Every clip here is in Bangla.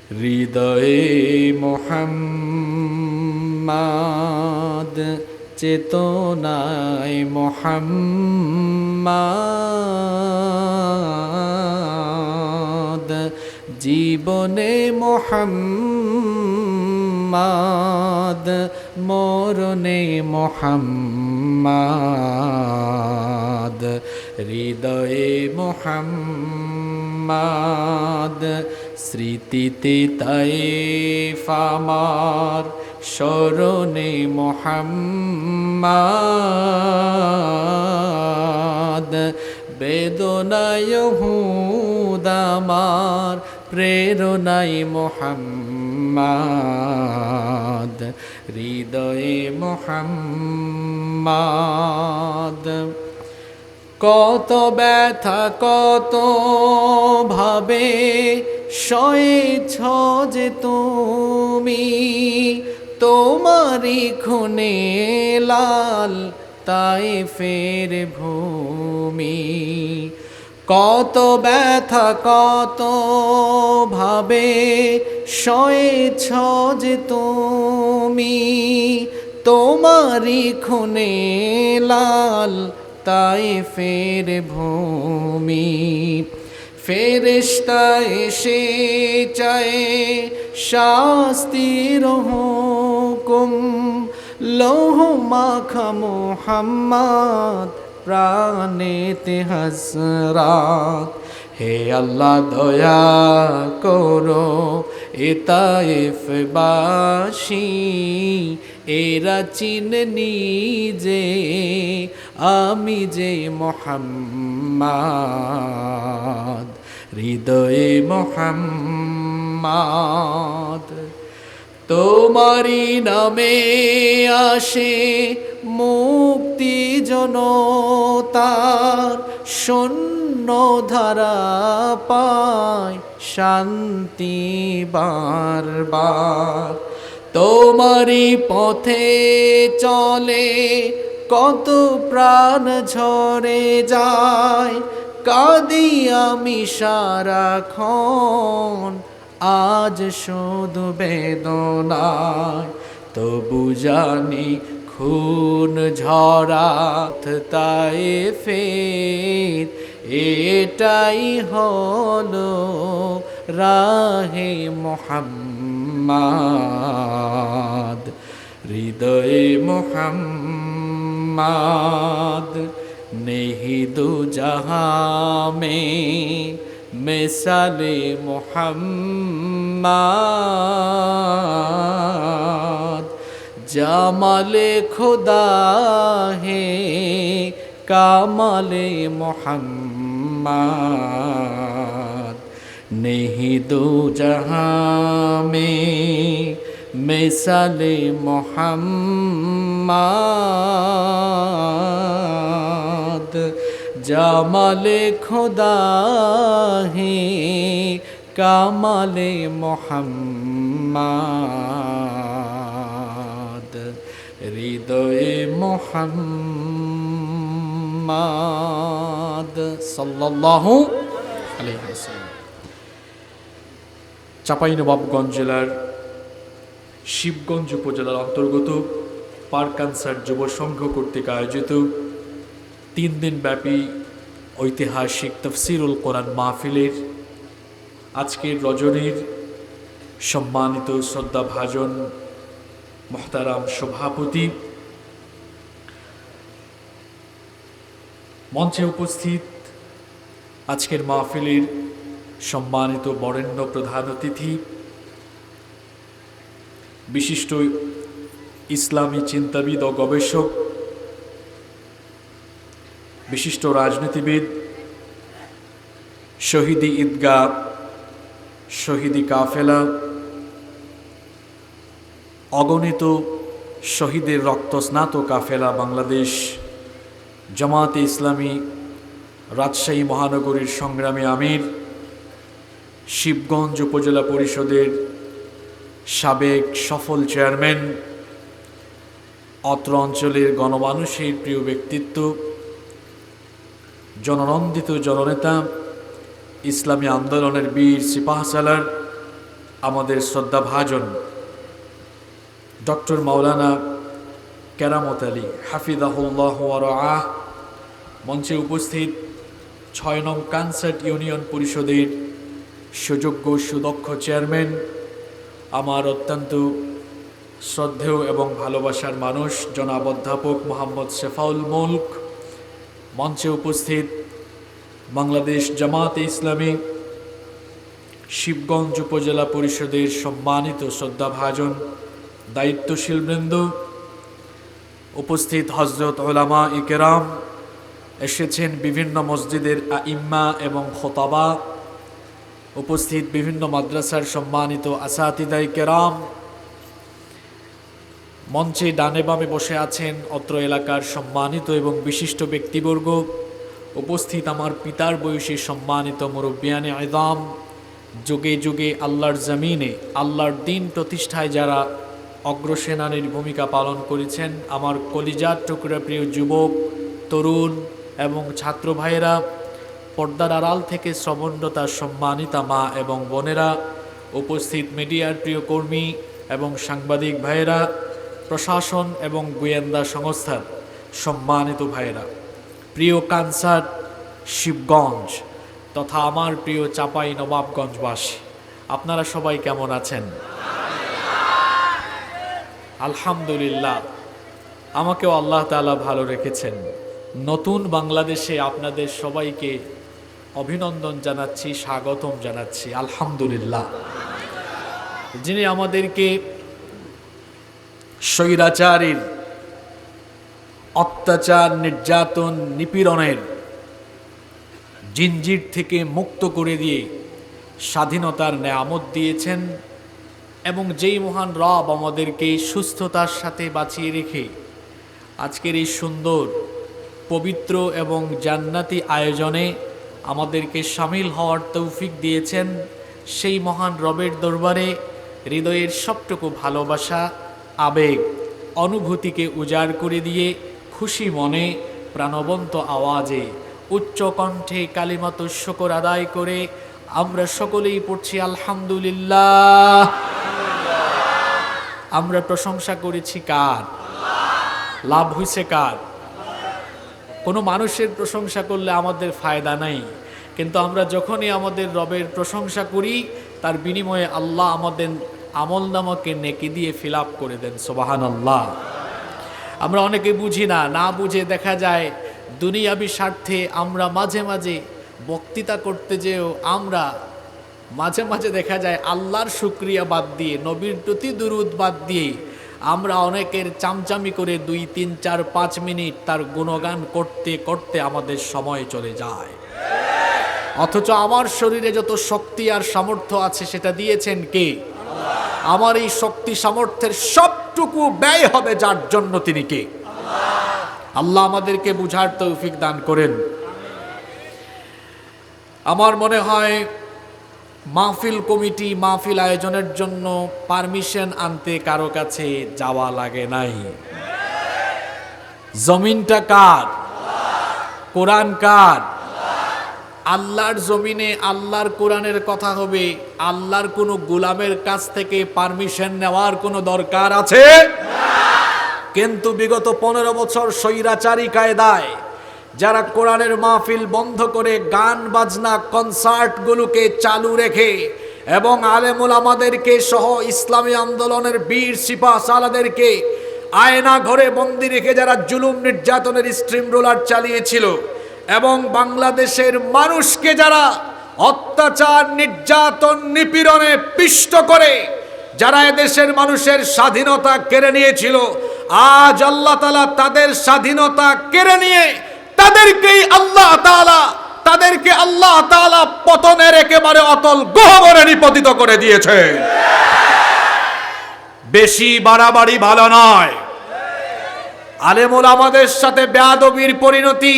হৃদয়ে মোহাম্মদ, চেতনায় মোহাম্মদ, জীবনে মোহাম্মদ, মরণে মোহাম্মদ। হৃদয়ে মোহাম্মদ, স্মৃতিতে তায়েফ আমার, স্মরণে মোহাম্মদ। বেদনায় উহুদ আমার, প্রেরণায় মোহাম্মদ। হৃদয়ে মোহাম্মদ, কত ব্যথা কত ভাবে সয়েছ যে তুমি, তোমারি খুনে লাল তায়েফের ভূমি। কত ব্যথা কত ভাবে সয়েছ যে তুমি, তোমারি খুনে লাল তায়েফের ভূমি। ফেরেশতা এসে চায় শাস্তির হুকুম, লৌহ মাখা মুহাম্মদ, প্রাণেতে হাসরাত। হে আল্লাহ দয়া করো এ তায়েফবাসী, এরা চিনেনি যে আমি যে মোহাম্মদ। হৃদয়ে মোহাম্মদ, তোমারি নামে আসে মুক্তি জনতার, শূন্য ধারা পায় শান্তি বারবার। তোমারি পথে চলে কত প্রাণ ঝরে যায়, কাঁদি আমি সারাক্ষণ আজ শুধু বেদনায়। তবু জানি খুন ঝরাত তায়েফের, এটাই হলো রাহে মোহাম্মদ। হৃদয়ে মোহাম্মদ, নেহি দু জাহাঁ মে মিসালে মোহাম্মদ। জামালে খুদা হে কামালে মোহাম্মদ। নেহি দু জাহাঁ মে মিসালে মোহাম্মদ। জামালে খুদা হে কামালে মোহাম্মদ। হৃদয়ে মোহাম্মদ সাল্লাল্লাহু আলাইহি ওয়াসাল্লাম। চাঁপাইনবাবগঞ্জ জেলার শিবগঞ্জ উপজেলার অন্তর্গত পারকানসার যুব সংঘ কর্তৃক আয়োজিত 3 দিনব্যাপী ঐতিহাসিক তফসিরুল কোরআন মাহফিলের আজকের রজনীর সম্মানিত শ্রদ্ধাভাজন মোহতারাম সভাপতি, মঞ্চে উপস্থিত আজকের মাহফিলের সম্মানিত বরেণ্য প্রধান অতিথি, বিশিষ্ট ইসলামী চিন্তাবিদ ও গবেষক, বিশিষ্ট রাজনীতিবিদ, শহীদি ঈদগাহ, শহীদি কাফেলা, অগণিত শহীদের রক্তস্নাত কাফেলা বাংলাদেশ জামাতে ইসলামী রাজশাহী মহানগরীর সংগ্রামী আমির, শিবগঞ্জ উপজেলা পরিষদের সাবেক সফল চেয়ারম্যান, অত্র অঞ্চলের গণমানুষের প্রিয় ব্যক্তিত্ব, জননন্দিত জননেতা, ইসলামী আন্দোলনের বীর সিপাহসালার, আমাদের শ্রদ্ধাভাজন ডক্টর মাওলানা কেরামত আলী হাফিজাহুল্লাহ ওয়া রাআহ, মঞ্চে উপস্থিত ৬ নং কানসার্ট ইউনিয়ন পরিষদের সুযোগ্য সুদক্ষ চেয়ারম্যান, আমার অত্যন্ত শ্রদ্ধেয় এবং ভালোবাসার মানুষ জনাব অধ্যাপক মোহাম্মদ শেফাউল মুলক, মঞ্চে উপস্থিত বাংলাদেশ জামাতে ইসলামী শিবগঞ্জ উপজেলা পরিষদের সম্মানিত শ্রদ্ধাভাজন দায়িত্বশীল বৃন্দ, উপস্থিত হযরত উলামা ইকেরাম, এসেছেন বিভিন্ন মসজিদের আইম্মা এবং খোতাবা, উপস্থিত বিভিন্ন মাদ্রাসার সম্মানিত আসাতিদাই কেরাম, মঞ্চে ডানে বামে বসে আছেন অত্র এলাকার সম্মানিত এবং বিশিষ্ট ব্যক্তিবর্গ, উপস্থিত আমার পিতার বয়সী সম্মানিত মুরব্বিয়ানে আযম, যুগে যুগে আল্লাহর জমিনে আল্লাহর দ্বীন প্রতিষ্ঠায় যারা অগ্রসেনানীর ভূমিকা পালন করেছেন, আমার কলিজার টুকরা প্রিয় যুবক, তরুণ এবং ছাত্র ভাইয়েরা, পর্দার আড়াল থেকে শ্রবণরতা সম্মানিতা মা এবং বোনেরা, উপস্থিত মিডিয়ার প্রিয় কর্মী এবং সাংবাদিক ভাইয়েরা, প্রশাসন এবং গোয়েন্দা সংস্থার সম্মানিত ভাইয়েরা, প্রিয় কানসার শিবগঞ্জ তথা আমার প্রিয় চাপাই নবাবগঞ্জবাসী, আপনারা সবাই কেমন আছেন? আলহামদুলিল্লাহ, আমাকেও আল্লাহ তাআলা ভালো রেখেছেন। নতুন বাংলাদেশে আপনাদের সবাইকে অভিনন্দন জানাচ্ছি, স্বাগতম জানাচ্ছি। আলহামদুলিল্লাহ, যিনি আমাদেরকে স্বৈরাচারীর অত্যাচার, নির্যাতন, নিপীড়নের জিঞ্জির থেকে মুক্ত করে দিয়ে স্বাধীনতার নেয়ামত দিয়েছেন এবং যেই মহান রব আমাদেরকে সুস্থতার সাথে বাঁচিয়ে রেখে আজকের এই সুন্দর, পবিত্র এবং জান্নাতি আয়োজনে আমাদেরকে শামিল হওয়ার তৌফিক দিয়েছেন, সেই মহান রবের দরবারে হৃদয়ের সবটুকু ভালোবাসা, আবেগ, অনুভূতিকে উজাড় করে দিয়ে খুশি মনে প্রাণবন্ত আওয়াজে উচ্চ কণ্ঠে কালিমাতুশ শুকর আদায় করে আমরা সকলেই পড়ছি আলহামদুলিল্লাহ। আমরা প্রশংসা করেছি কার? লাভ হয়েছে কার? কোনো মানুষের প্রশংসা করলে আমাদের ফায়দা নাই, কিন্তু আমরা যখনই আমাদের রবের প্রশংসা করি তার বিনিময়ে আল্লাহ আমাদের আমলনামাকে নেকি দিয়ে ফিল আপ করে দেন। সুবহানাল্লাহ। আমরা অনেকে বুঝি না, না বুঝে দেখা যায় দুনিয়াবি স্বার্থে আমরা মাঝে মাঝে বক্তৃতা করতে যেও আমরা মাঝে মাঝে দেখা যায় আল্লাহর শুকরিয়া বাদ দিয়ে, নবীর প্রতি দুরূদ বাদ দিয়ে আমরা অনেকের চামচামি করে 2, 3, 4, 5 মিনিট তার গুণগান করতে করতে আমাদের সময় চলে যায়। অথচ আমার শরীরে যত শক্তি আর সামর্থ্য আছে সেটা দিয়েছেন কে? আমার এই শক্তি সামর্থ্যের সবটুকু ব্যয় হবে যার জন্য, তিনি কে? আল্লাহ আমাদেরকে বুঝার তৌফিক দান করেন। আমার মনে হয় মাহফিল কমিটি মাহফিল আয়োজনের জন্য পারমিশন আনতে কারো কাছে যাওয়া লাগে নাই। জমিনটা কার? কোরআন কার? আল্লাহর জমিনে আল্লাহর কোরআনের কথা হবে, আল্লাহর কোনো গোলামের কাছ থেকে পারমিশন নেওয়ার কোনো দরকার আছে? কিন্তু বিগত 15 বছর স্বৈরাচারী কায়দায় যারা কোরআনের মাহফিল বন্ধ করে গান বাজনা কনসার্টগুলোকে চালু রেখে এবং আলেম ওলামাদেরকে সহ ইসলামী আন্দোলনের বীর সিপাহ সালাদেরকে আয়না ঘরে বন্দি রেখে যারা জুলুম নির্যাতনের স্ট্রিম রোলার চালিয়েছিল এবং বাংলাদেশের মানুষকে যারা অত্যাচার, নির্যাতন, নিপীড়নে পিষ্ট করে যারা এদেশের মানুষের স্বাধীনতা কেড়ে নিয়েছিল, আজ আল্লাহ তাআলা তাদের স্বাধীনতা কেড়ে নিয়ে তাদেরকে আল্লাহ তাআলা পতনের একেবারে অতল গহ্বরে নিপতিত করে দিয়েছে। বেশি বাড়াবাড়ি ভালো নয়। আলেম ওলামাদের সাথে বেয়াদবির পরিণতি,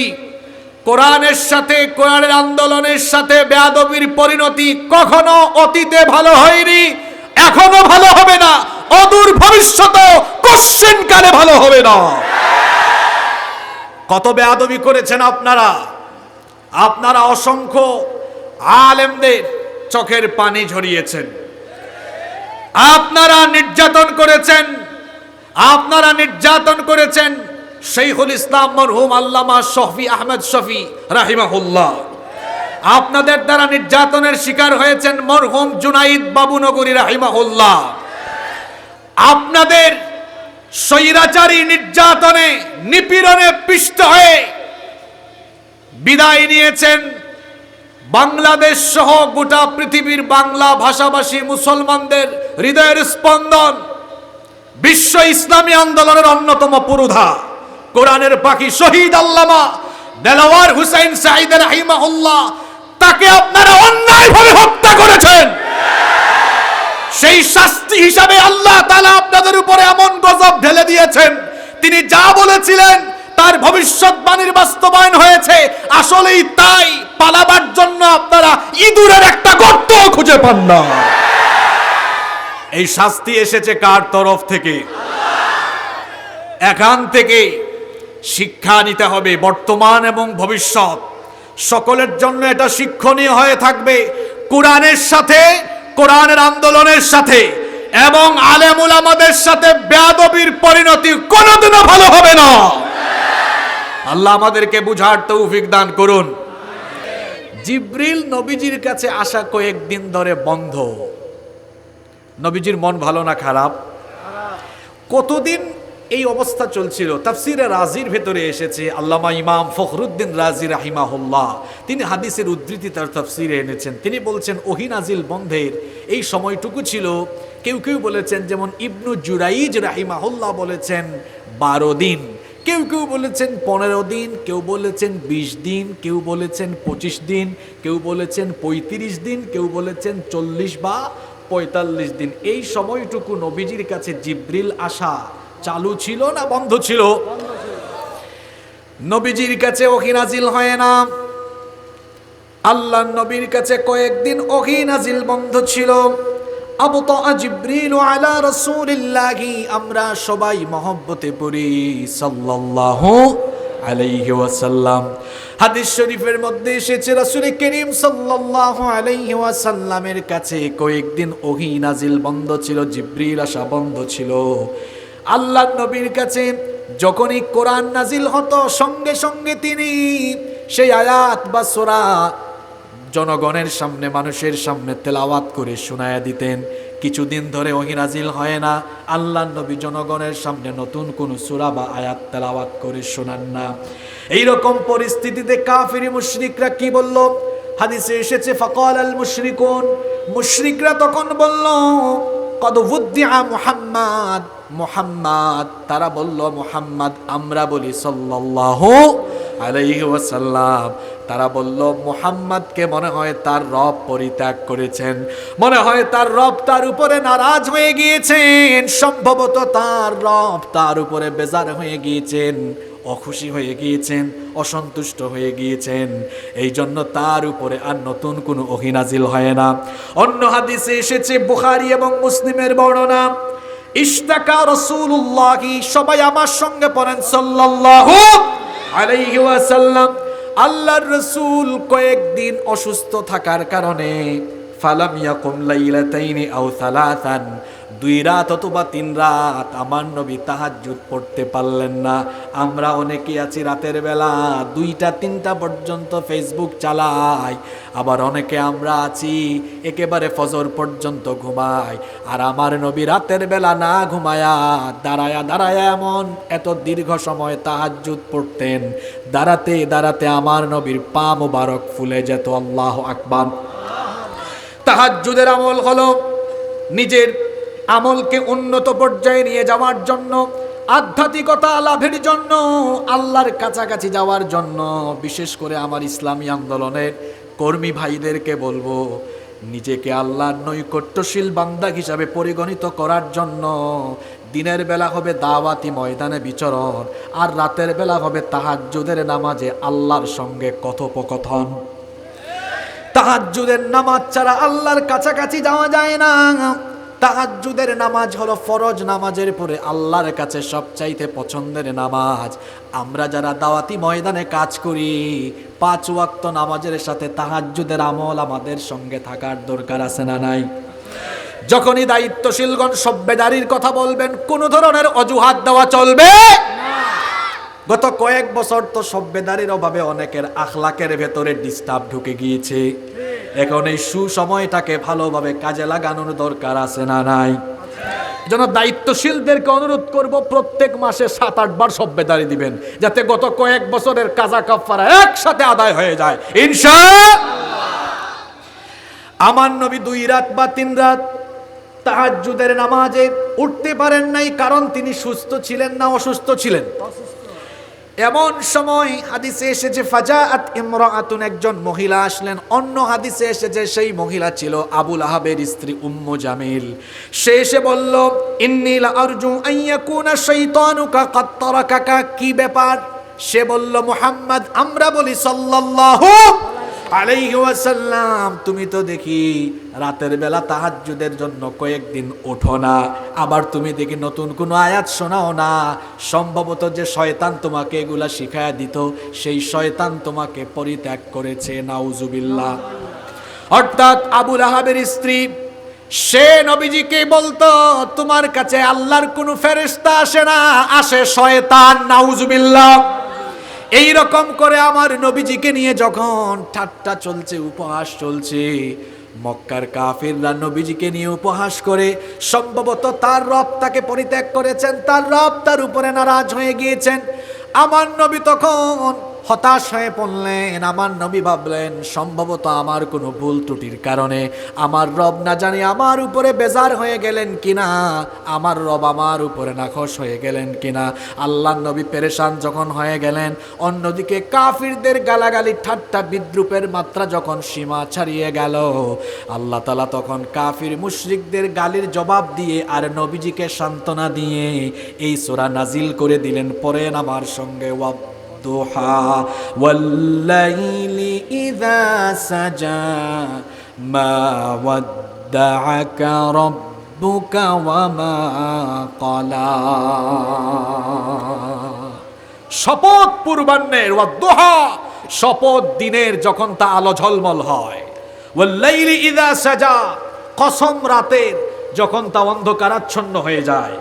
কোরআনের সাথে, কোরআনের আন্দোলনের সাথে বেয়াদবির পরিণতি কখনো অতীতে ভালো হয়নি, এখনো ভালো হবে না, অদূর ভবিষ্যতেও কশ্চিনকালে ভালো হবে না। কত বেয়াদবি করেছেন আপনারা অসংখ্য আলেমদের চোখের পানি ঝরিয়েছেন, আপনারা নির্যাতন করেছেন, আপনারা নির্যাতন করেছেন শাইখুল ইসলাম মরহুম আল্লামা শফি আহমদ শফি রাহিমাহুল্লাহ। আপনাদের দ্বারা নির্যাতনের শিকার হয়েছেন মরহুম জুনাইদ বাবুনগরী রাহিমাহুল্লাহ। আপনাদের স্বৈরাচারী নির্যাতনে নিপীড়নে পিষ্ট হয়ে বিদায় নিয়েছেন বাংলাদেশ সহ গোটা পৃথিবীর বাংলা ভাষাভাষী মুসলমানদের হৃদয়ের স্পন্দন, বিশ্ব ইসলামী আন্দোলনের অন্যতম পুরোধা, কোরআনের পাখি শহীদ আল্লামা দেলাওয়ার হুসাইন সাঈদ রাহিমাহুল্লাহ, তাকে আপনারা অন্যায়ভাবে হত্যা করেছেন। সেই শাস্তি হিসাবে আল্লাহ তাআলা আপনাদের উপরে এমন গজব ঢেলে দিয়েছেন, তিনি যা বলেছিলেন তার ভবিষ্যৎবাণীর বাস্তবায়ন হয়েছে। আসলেই তাই, পালাবার জন্য আপনারা ইঁদুরের একটা গর্ত খুঁজে পান না। এই শাস্তি এসেছে কার তরফ থেকে? এখান থেকে শিক্ষা নিতে হবে, বর্তমান এবং ভবিষ্যৎ সকলের জন্য এটা শিক্ষণীয় হয়ে থাকবে। কোরআনের সাথে, কোরআনের আন্দোলনের সাথে এবং আলেম উলামাদের সাথে বেয়াদবির পরিণতি কোনোদিনও ভালো হবে না। আল্লাহ আমাদেরকে বুঝার তৌফিক দান করুন। জিবরিল নবীজির কাছে আসা কয়েকদিন ধরে বন্ধ। নবীজির মন ভালো না খারাপ? কতদিন এই অবস্থা চলছিল? তাফসিরে রাজির ভেতরে এসেছে, আল্লামা ইমাম ফখরুদ্দিন রাজি রাহিমাহুল্লাহ তিনি হাদিসের উদ্ধৃতি তার তাফসিরে এনেছেন। তিনি বলছেন ওহী নাজিল বন্ধের এই সময়টুকু ছিল, কেউ কেউ বলেছেন, যেমন ইবনু জুরাইজ রাহিমাহুল্লাহ বলেছেন 12 দিন, কেউ কেউ বলেছেন 15 দিন, কেউ বলেছেন 20 দিন, কেউ বলেছেন 25 দিন, কেউ বলেছেন 35 দিন, কেউ বলেছেন 40 বা 45 দিন। এই সময়টুকু নবীজির কাছে জিবরিল আসা চালু ছিল না বন্ধ ছিল? নবীজির কাছে ওহী নাজিল হয় না। আল্লাহর নবীর কাছে কয়েকদিন ওহী নাজিল বন্ধ ছিল। আবতা জিবরিল আলা রাসূলিল্লাহি, আমরা সবাই মহব্বতে পড়ি সাল্লাল্লাহু আলাইহি ওয়াসাল্লাম। হাদিস শরীফের মধ্যে এসেছে রাসূল করিম সাল্লাল্লাহু আলাইহি ওয়াসাল্লামের কাছে কয়েকদিন ওহী নাজিল বন্ধ ছিল, জিবরিল আসা বন্ধ ছিল। আল্লাহর নবীর কাছে যখনই কোরআন নাজিল হতো সঙ্গে সঙ্গে তিনি সেই আয়াত বা সূরা জনগণের সামনে, মানুষের সামনে তেলাওয়াত করে শোনায়া দিতেন। কিছুদিন ধরে ওহী নাজিল হয় না, আল্লাহর নবী জনগণের সামনে নতুন কোন সূরা বা আয়াত তেলাওয়াত করে শোনান না। এই রকম পরিস্থিতিতে কাফির মুশরিকরা কি বলল? হাদিসে এসেছে ফাকাল আল মুশরিকুন, মুশরিকরা তখন বলল কদ উদ্দিআ মুহাম্মদ, মুহাম্মদ, তারা বলল মুহাম্মদ, আমরা বলি সাল্লাল্লাহু আলাইহি ওয়াসাল্লাম। তারা বলল মুহাম্মদকে মনে হয় তার রব পরিত্যাগ করেছেন, মনে হয় তার রব তার উপরে নারাজ হয়ে গিয়েছেন, সম্ভবত তার রব তার উপরে বেজার হয়ে গিয়েছেন, অখুশি হয়ে গিয়েছেন, অসন্তুষ্ট হয়ে গিয়েছেন, এই জন্য তার উপরে আর নতুন কোনো ওহী নাজিল হয় না। অন্য হাদিসে এসেছে, বুখারী এবং মুসলিমের বর্ণনা, ইশতাকা রাসূলুল্লাহি, সবাই আমার সঙ্গে পড়েন সাল্লাল্লাহু আলাইহি ওয়াসাল্লাম। আল্লাহর রাসূল কয়েকদিন অসুস্থ থাকার কারণে ফালাম ইয়াকুম লাইলাতাইনি আও সালাসান, 2 রাত অথবা 3 রাত আমার নবী তাহাজ্জুদ পড়তে পারলেন না। আমরা অনেকেই আছি রাতের বেলা 2টা 3টা পর্যন্ত ফেসবুক চালাই, আবার অনেকে আমরা আছি একেবারে ফজর পর্যন্ত ঘুমাই। আর আমার নবী রাতের বেলা না ঘুমায়া দাঁড়ায়া দাঁড়ায়া এমন এত দীর্ঘ সময় তাহাজ্জুদ পড়তেন, দাঁড়াতে দাঁড়াতে আমার নবীর পা মোবারক ফুলে যেত। আল্লাহু আকবার। তাহাজ্জুদের আমল হলো নিজের আমলকে উন্নত পর্যায়ে নিয়ে যাওয়ার জন্য, আধ্যাত্মিকতা লাভের জন্য, আল্লাহর কাছাকাছি যাওয়ার জন্য। বিশেষ করে আমার ইসলামী আন্দোলনের কর্মী ভাইদেরকে বলবো, নিজেকে আল্লাহর নৈকট্যশীল বান্দা হিসাবে পরিগণিত করার জন্য দিনের বেলা হবে দাওয়াতি ময়দানে বিচরণ, আর রাতের বেলা হবে তাহাজ্জুদের নামাজে আল্লাহর সঙ্গে কথোপকথন। তাহাজ্জুদের নামাজ ছাড়া আল্লাহর কাছাকাছি যাওয়া যায় না। তাহাজ্জুদের নামাজ হলো ফরজ নামাজের পরে আল্লাহর কাছে সবচাইতে পছন্দের নামাজ। আমরা যারা দাওয়াতি ময়দানে কাজ করি 5 ওয়াক্ত নামাজের সাথে তাহাজ্জুদের আমল আমাদের সঙ্গে থাকার দরকার আছে না নাই? যখনই দায়িত্বশীলগণ সভ্যেদারির কথা বলবেন, কোন ধরনের অজুহাত দেওয়া চলবে না। গত কয়েক বছর তো সভ্যেদারির অভাবে অনেকের আখলাকের ভেতরে ডিস্টার্ব ঢুকে গিয়েছে। এখন এই সুসময়টাকে ভালোভাবে কাজে লাগানোর দরকার আছে না নাই? যেন দায়িত্বশীলদেরকে অনুরোধ করব, প্রত্যেক মাসে 7-8 বার সভ্যেদারি দিবেন, যাতে গত কয়েক বছরের কাজা কাফারা একসাথে আদায় হয়ে যায় ইনশাআল্লাহ। আমার নবী 2 রাত বা 3 রাত তাহাজ্জুদের নামাজে উঠতে পারেন নাই, কারণ তিনি সুস্থ ছিলেন না অসুস্থ ছিলেন। এমন সময় হাদিসে এসেছে ফাজাআত ইমরাআতুন, একজন মহিলা আসলেন। অন্য হাদিসে এসেছে সেই মহিলা ছিল আবু লাহাবের স্ত্রী উম্মু জামিল। সে এসে বলল, ইন্নী লা আরজু আন ইয়াকুনা শাইতানুকা কাদ তারাকাকা। কি ব্যাপার? সে বলল, মুহাম্মদ, আমরা বলি সাল্লাল্লাহু আলাইহি ওয়াসাল্লাম, তুমি তো দেখি রাতের বেলা তাহাজ্জুদের জন্য কয়েকদিন ওঠো না, আবার তুমি দেখি নতুন কোনো আয়াত শোনাও না। সম্ভবত যে শয়তান তোমাকে এগুলা শিখায়া দিত, সেই শয়তান তোমাকে পরিত্যাগ করেছে, নাউজুবিল্লাহ। অর্থাৎ আবু লাহাবের স্ত্রী সে নবীজিকে বলতো, তোমার কাছে আল্লাহর কোনো ফেরেশতা আসে না, আসে শয়তান, নাউজুবিল্লাহ। এই রকম করে আমার নবীজিকে নিয়ে যখন ঠাট্টা চলছে, উপহাস চলছে, মক্কার কাফিররা নবীজিকে নিয়ে উপহাস করে, সম্ভবত তার রব তাকে পরিত্যাগ করেছেন, তার রব তার উপরে নারাজ হয়ে গিয়েছেন। আমার নবী তখন হতাশ হয়ে পড়লেন। আমার নবী ভাবলেন, সম্ভবত আমার কোনো ভুল ত্রুটির কারণে আমার রব না জানি আমার উপরে বেজার হয়ে গেলেন কিনা, আমার রব আমার উপরে নাখোশ হয়ে গেলেন কিনা। আল্লাহর নবী পেরেশান যখন হয়ে গেলেন, অন্যদিকে কাফিরদের গালাগালি ঠাট্টা বিদ্রুপের মাত্রা যখন সীমা ছাড়িয়ে গেল, আল্লাহ তাআলা তখন কাফির মুশরিকদের গালির জবাব দিয়ে আর নবীজিকে সান্ত্বনা দিয়ে এই সূরা নাজিল করে দিলেন। পড়েন আমার সঙ্গে, والضحى والليل إذا سجى ما ودعك ربك وما قلى। শপথ পূর্বাহ্নের, ওয়াদ্দুহা শপথ দিনের যখন তা আলো ঝলমল হয়, ওয়াল্লাইলি ইযা সাজা কসম রাতের যখন তা অন্ধকারাচ্ছন্ন হয়ে যায়,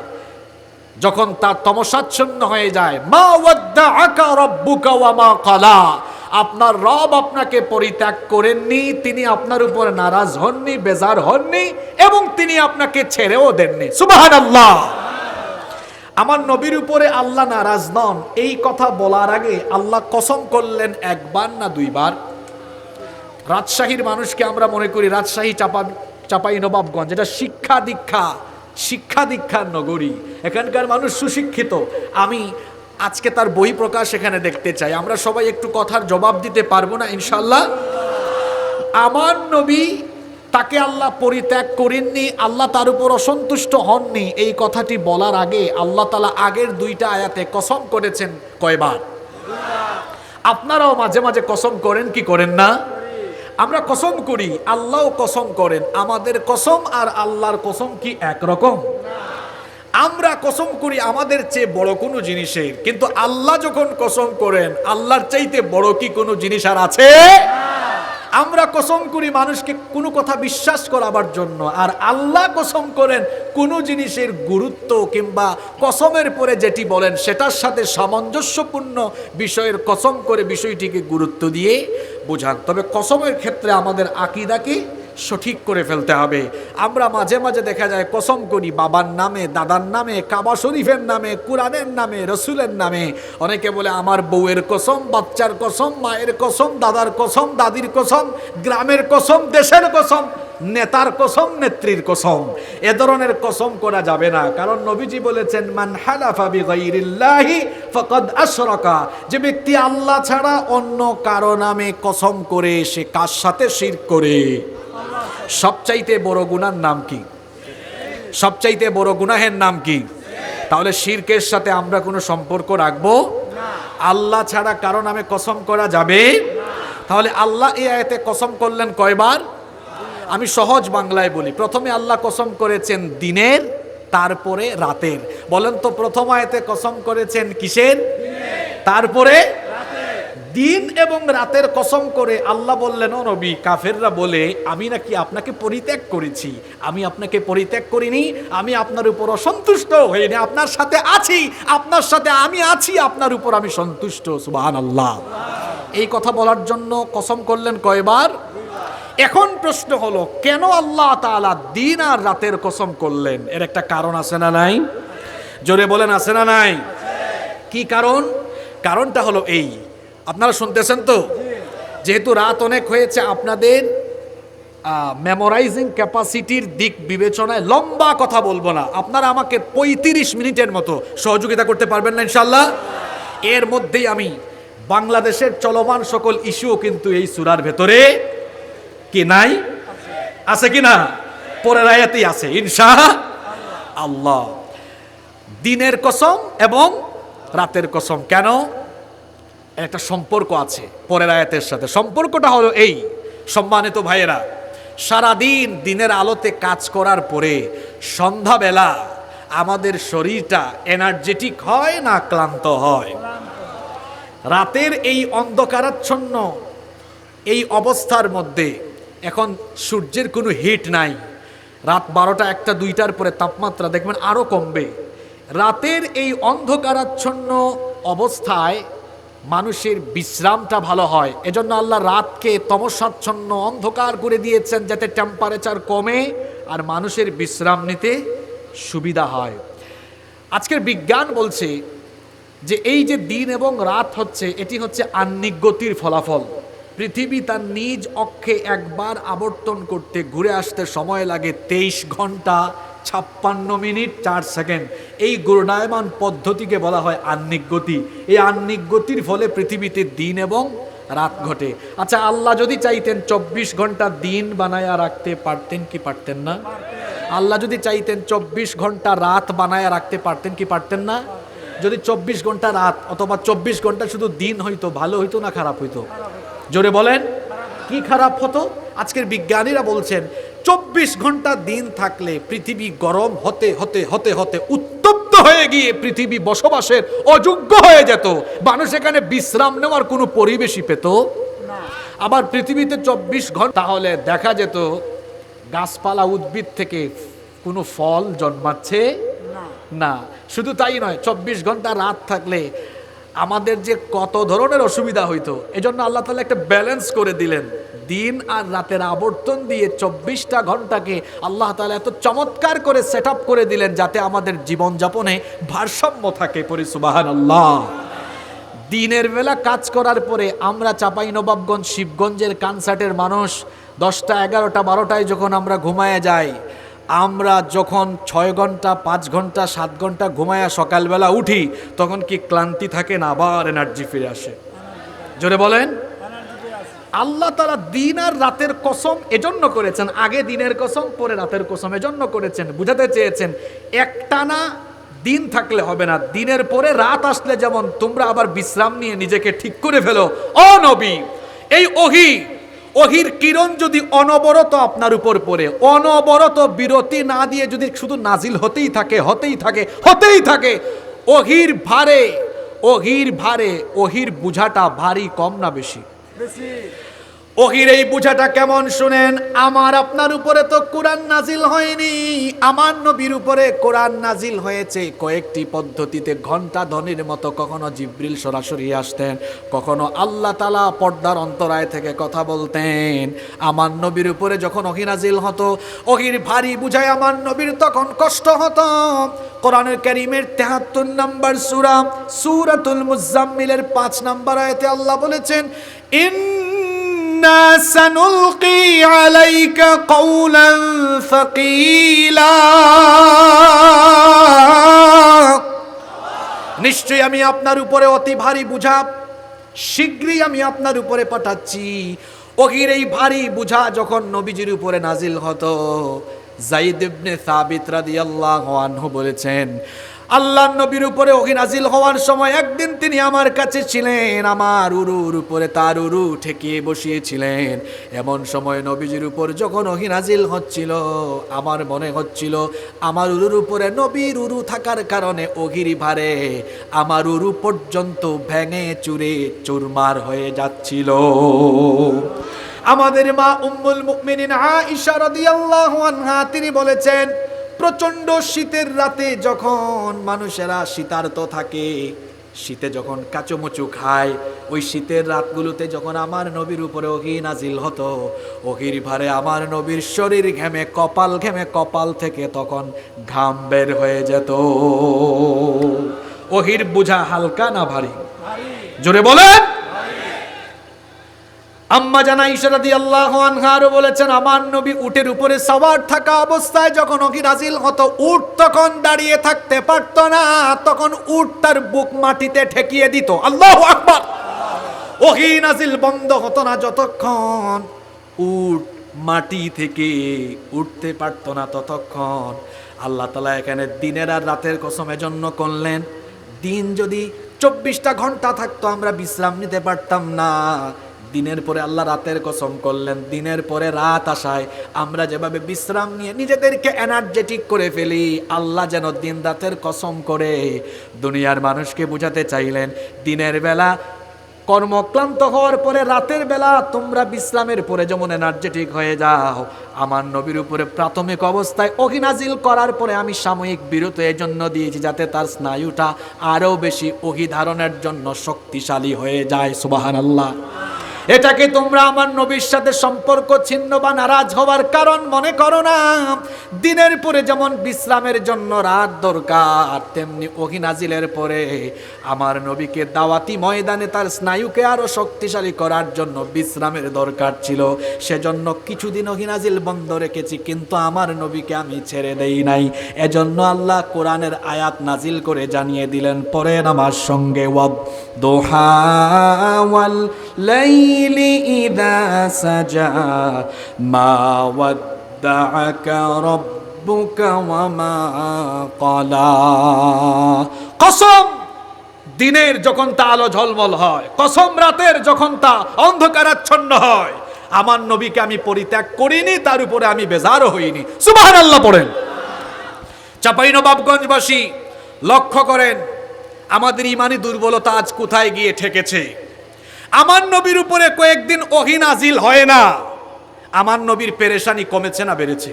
যখন তা তমসাচ্ছন্ন হয়ে যায়। মা ওয়াদ্দাআকা রাব্বুকা ওয়া মা ক্বালা, আপনার রব আপনাকে পরিত্যাগ করেননি, তিনি আপনার উপর নারাজ হননি, বেজার হননি, এবং তিনি আপনাকে ছেড়েও দেননি। সুবহানাল্লাহ। আমার নবীর উপরে আল্লাহ নারাজ নন, এই কথা বলার আগে আল্লাহ কসম করলেন 1 বার না 2 বার। রাজশাহীর মানুষকে আমরা মনে করি, রাজশাহী চাপাই নবাবগঞ্জ, এটা শিক্ষা দীক্ষার নগরী, এখানকার মানুষ সুশিক্ষিত। আমি আজকে তার বই প্রকাশ এখানে দেখতে চাই। আমরা সবাই একটু কথার জবাব দিতে পারবো না ইনশাআল্লাহ? আমার নবী, তাকে আল্লাহ পরিত্যাগ করেননি, আল্লাহ তার উপর অসন্তুষ্ট হননি, এই কথাটি বলার আগে আল্লাহ তাআলা আগের 2টা আয়াতে কসম করেছেন কয়বার? আপনারাও মাঝে মাঝে কসম করেন কি করেন না? আমরা কসম করি, আল্লাহও কসম করেন। আমাদের কসম আর আল্লাহর কসম কি একরকম? আমরা কসম করি আমাদের চেয়ে বড় কোনো জিনিসের, কিন্তু আল্লাহ যখন কসম করেন, আল্লাহর চাইতে বড় কি কোনো জিনিস আর আছে? আমরা কসম করি মানুষকে কোনো কথা বিশ্বাস করাবার জন্য, আর আল্লাহ কসম করেন কোনো জিনিসের গুরুত্ব কিংবা কসমের পরে যেটি বলেন সেটার সাথে সামঞ্জস্যপূর্ণ বিষয়ের কসম করে বিষয়টিকে গুরুত্ব দিয়ে বোঝান। তবে কসমের ক্ষেত্রে আমাদের আকীদাকে সঠিক করে ফেলতে হবে। আমরা মাঝে মাঝে দেখা যায় কসম করি বাবার নামে, দাদার নামে, কাবা শরীফের নামে, কোরআনের নামে, রসুলের নামে। অনেকে বলে আমার বউয়ের কসম, বাচ্চার কসম, মায়ের কসম, দাদার কসম, দাদির কসম, গ্রামের কসম, দেশের কসম, নেতার কসম, নেত্রীর কসম। এ ধরনের কসম করা যাবে না, কারণ নবীজি বলেছেন মান হালাফা বিগাইরিল্লাহি ফাকাদ আশরাকা, যে ব্যক্তি আল্লাহ ছাড়া অন্য কারো নামে কসম করে সে কার সাথে শিরক করে। সবচাইতে বড় গুনার নাম কি? সবচাইতে বড় গুনাহের নাম কি? তাহলে শিরকের সাথে আমরা কোনো সম্পর্ক রাখবো না। আল্লাহ ছাড়া কারো নামে কসম করা যাবে না। তাহলে আল্লাহ এই আয়াতে কসম করলেন কয়বার? আমি সহজ বাংলায় বলি। প্রথমে আল্লাহ কসম করেছেন দিনের, তারপরে রাতের। বলেন তো প্রথম আয়াতে কসম করেছেন কিসের? তারপরে দিন এবং রাতের কসম করে আল্লাহ বললেন, ও নবী, কাফেররা বলে আমি নাকি আপনাকে পরিত্যাগ করেছি। আমি আপনাকে পরিত্যাগ করিনি, আমি আপনার উপর অসন্তুষ্ট হইনি, আপনার সাথে আছি, আপনার সাথে আমি আছি, আপনার উপর আমি সন্তুষ্ট। সুবহানাল্লাহ। এই কথা বলার জন্য কসম করলেন কয়বার? এখন প্রশ্ন হলো, কেন আল্লাহ তাআলা দিন আর রাতের কসম করলেন? এর একটা কারণ আছে না নাই? জোরে বলেন, আছে না নাই? কি কারণ? কারণটা হলো এই, আপনারা শুনতেছেন তো, যেহেতু রাত অনেক হয়েছে, আপনাদের মেমোরাইজিং ক্যাপাসিটির দিক বিবেচনায় লম্বা কথা বলবো না, আপনারা আমাকে 35 মিনিটের মতো সহযোগিতা করতে পারবেন না ইনশাল্লাহ? এর মধ্যেই আমি বাংলাদেশের চলমান সকল ইস্যুও কিন্তু এই সূরার ভেতরে কি নাই? আছে কি না? পরের আয়াতেই আছে ইনশাআল্লাহ। দিনের কসম এবং রাতের কসম কেন? একটা সম্পর্ক আছে পরের আয়াতের সাথে। সম্পর্কটা হলো এই, সম্মানিত ভাইয়েরা, সারাদিন দিনের আলোতে কাজ করার পরে সন্ধ্যাবেলা আমাদের শরীরটা এনার্জেটিক হয় না ক্লান্ত হয়? রাতের এই অন্ধকারাচ্ছন্ন এই অবস্থার মধ্যে এখন সূর্যের কোনো হিট নাই, রাত 12টা 1টা 2টার পরে তাপমাত্রা দেখবেন আরও কমবে। রাতের এই অন্ধকারাচ্ছন্ন অবস্থায় মানুষের বিশ্রামটা ভালো হয়, এজন্য আল্লাহ রাতকে তমসাচ্ছন্ন অন্ধকার করে দিয়েছেন, যাতে টেম্পারেচার কমে আর মানুষের বিশ্রাম নিতে সুবিধা হয়। আজকের বিজ্ঞান বলছে যে এই যে দিন এবং রাত হচ্ছে, এটি হচ্ছে আহ্নিক গতির ফলাফল। পৃথিবী তার নিজ অক্ষে একবার আবর্তন করতে ঘুরে আসতে সময় লাগে 23 ঘন্টা 56 মিনিট 4 সেকেন্ড। এই ঘূর্ণায়মান পদ্ধতিকে বলা হয় আহ্নিক গতি। এই আহ্নিক গতির ফলে পৃথিবীতে দিন এবং রাত ঘটে। আচ্ছা, আল্লাহ যদি চাইতেন 24 ঘন্টা দিন বানায়া রাখতে পারতেন কি পারতেন না? আল্লাহ যদি চাইতেন 24 ঘন্টা রাত বানায়া রাখতে পারতেন কি পারতেন না? যদি 24 ঘন্টা রাত অথবা 24 ঘন্টা শুধু দিন হইতো, ভালো হইতো না খারাপ হইতো? জোরে বলেন, কি খারাপ হতো? আজকের বিজ্ঞানীরা বলছেন 24 ঘন্টা দিন থাকলে পৃথিবী গরম হতে হতে হতে হতে উত্তপ্ত হয়ে গিয়ে পৃথিবী বসবাসের অযোগ্য হয়ে যেত। মানুষ এখানে বিশ্রাম নেওয়ার কোনো পরিবেশই পেত না। আবার পৃথিবীতে 24 ঘন্টা তাহলে দেখা যেত গাছপালা উদ্ভিদ থেকে কোনো ফল জন্মাচ্ছে না। শুধু তাই নয়, 24 ঘন্টা রাত থাকলে আমাদের যে কত ধরনের অসুবিধা হইতো। এজন্য আল্লাহ তাআলা একটা ব্যালেন্স করে দিলেন, দিন আর রাতের আবর্তন দিয়ে 24টা ঘন্টাকে আল্লাহ তাআলা এত চমৎকার করে সেট আপ করে দিলেন যাতে আমাদের জীবনযাপনে ভারসাম্য থাকে। পরি সুবহানাল্লাহ। দিনের বেলা কাজ করার পরে আমরা চাঁপাইনবাবগঞ্জ শিবগঞ্জের কানসার্টের মানুষ 10টা 11টা 12টায় যখন আমরা ঘুমায় যাই, আমরা যখন 6 ঘন্টা 5 ঘন্টা 7 ঘন্টা ঘুমায়া সকালবেলা উঠি, তখন কি ক্লান্তি থাকে না? আবার এনার্জি ফিরে আসে। জোরে বলেন। আল্লাহ তাআলা দিন আর রাতের কসম এজন্য করেছেন, আগে দিনের কসম পরে রাতের কসম এজন্য করেছেন, বুঝাতে চেয়েছেন একটানা দিন থাকলে হবে না, দিনের পরে রাত আসলে যেমন তোমরা আবার বিশ্রাম নিয়ে নিজেকে ঠিক করে ফেলো। ও নবী, এই ওহির কিরণ যদি অনবরত আপনার উপর পড়ে, অনবরত বিরতি না দিয়ে যদি শুধু নাজিল হতেই থাকে, ওহির ভারে ওহির বুঝাটা ভারী কম না বেশি? ওহির এই বুঝাটা কেমন শুনেন। আমার আপনার উপরে তো কোরআন নাজিল হয়নি, আমার নবীর উপরে কোরআন নাজিল হয়েছে কয়েকটি পদ্ধতিতে। ঘণ্টা ধ্বনির মতো কখনো জিবরিল সরাসরি আসতেন, কখনো আল্লাহ তাআলা পর্দার অন্তরায় থেকে কথা বলতেন। আমার নবীর উপরে যখন ওহী নাজিল হতো, ওহির ভারী বুঝায় আমার নবীর তখন কষ্ট হতো। কোরআনুল কারীমের ৭৩ নম্বর সূরা সূরাতুল মুজাম্মিলের ৫ নম্বর আয়াতে আল্লাহ বলেছেন, ইন্না সানুলকি আলাইকা কওলান সাকিলা, নিশ্চয়ই আমি আপনার উপরে অতি ভারী বুঝা শীঘ্রই আমি আপনার উপরে পাঠাচ্ছি। ওহির এই ভারী বুঝা যখন নবীজির উপরে নাজিল হতো, যায়েদ ইবনে সাবিত রাদিয়াল্লাহু আনহু বলেছেন, আল্লাহর নবীর উপরে ওহী নাজিল হওয়ার সময় একদিন তিনি আমার কাছে ছিলেন, আমার উরুর উপরে তার উরু ঠেকিয়ে বসিয়েছিলেন। এমন সময় নবীজির উপর যখন ওহী নাজিল হচ্ছিল, আমার মনে হচ্ছিল আমার উরুর উপরে নবীর উরু থাকার কারণে ওহীর ভারে আমার উরু পর্যন্ত ভেঙে চুরে চুরমার হয়ে যাচ্ছিল। আমাদের মা উম্মুল মুমিনিন আয়েশা রাদিয়াল্লাহু আনহা তিনি বলেছেন, প্রচণ্ড শীতের রাতে যখন মানুষেরা শীতার্ত থাকে, শীতে যখন কাচুমুচু খায়, ওই শীতের রাতগুলোতে যখন আমার নবীর উপরে ওহী নাজিল হতো, ওহীর ভারে আমার নবীর শরীর ঘেমে কপাল থেকে তখন ঘাম বের হয়ে যেত। ওহীর বোঝা হালকা না ভারী? জোরে বলেন। আম্মা জান আয়েশা রাদিয়াল্লাহু আনহা বলেছেন, আমার নবী উটের উপরে সওয়ার থাকা অবস্থায় যখন ওহী নাজিল হতো, উট তখন দাঁড়িয়ে থাকতে পারত না, তখন উট তার বুক মাটিতে ঠেকিয়ে দিত। আল্লাহু আকবার। ওহী নাজিল বন্ধ হতো না যতক্ষণ উট মাটি থেকে উঠতে পারত না ততক্ষণ। আল্লাহ তাআলা এখানে দিনের আর রাতের কসম এজন্য করলেন, দিন যদি 24টা ঘন্টা থাকতো আমরা বিশ্রাম নিতে পারতাম না। দিনের পরে আল্লাহ রাতের কসম করলেন, দিনের পরে রাত আসায় আমরা যেভাবে বিশ্রাম নিয়ে নিজেদেরকে এনার্জেটিক করে ফেলি, আল্লাহ যেন দিন রাতের কসম করে দুনিয়ার মানুষকে বোঝাতে চাইলেন, দিনের বেলা কর্মক্লান্ত হওয়ার পরে রাতের বেলা তোমরা বিশ্রামের পরে যেমন এনার্জেটিক হয়ে যাও, আমার নবীর উপরে প্রাথমিক অবস্থায় ওহী নাজিল করার পরে আমি সাময়িক বিরত এজন্য দিয়েছি যাতে তার স্নায়ুটা আরও বেশি ওহী ধারণের জন্য শক্তিশালী হয়ে যায়। সুবহানাল্লাহ। এটাকে তোমরা আমার নবীর সাথে সম্পর্ক ছিন্ন বা নারাজ হওয়ার কারণ মনে করো না। দিনের পরে যেমন বিশ্রামের জন্য রাত দরকার, তেমনি ওহী নাজিলের পরে আমার নবীকে দাওয়াতি ময়দানে তার স্নায়ুকে আরো শক্তিশালী করার জন্য বিশ্রামের দরকার ছিল। সেজন্য কিছুদিন ওহী নাজিল বন্ধ রেখেছি, কিন্তু আমার নবীকে আমি ছেড়ে দেই নাই। এজন্য আল্লাহ কোরআনের আয়াত নাজিল করে জানিয়ে দিলেন, পড়েন আমার সঙ্গে, ওয়াদ-দুহা ওয়াল লাইলি ইযা সাজা মা ওয়াদ্দাআকা রাব্বুকা ওয়া মা ক্বালা। কসম দিনের যখন তা আলো ঝলমল হয়, কসম রাতের যখন তা অন্ধকারাচ্ছন্ন হয়, আমার নবীকে আমি পরিত্যাগ করিনি, তার উপরে আমি বেজারও হইনি। সুবহানাল্লাহ পড়েন। চাঁপাইনবাবগঞ্জবাসী লক্ষ্য করেন আমাদের ইমানি দুর্বলতা আজ কোথায় গিয়ে ঠেকেছে। আমার নবীর উপরে কয়েকদিন ওহী নাজিল হয় না, আমার নবীর পেরেশানি কমেছে না বেড়েছে?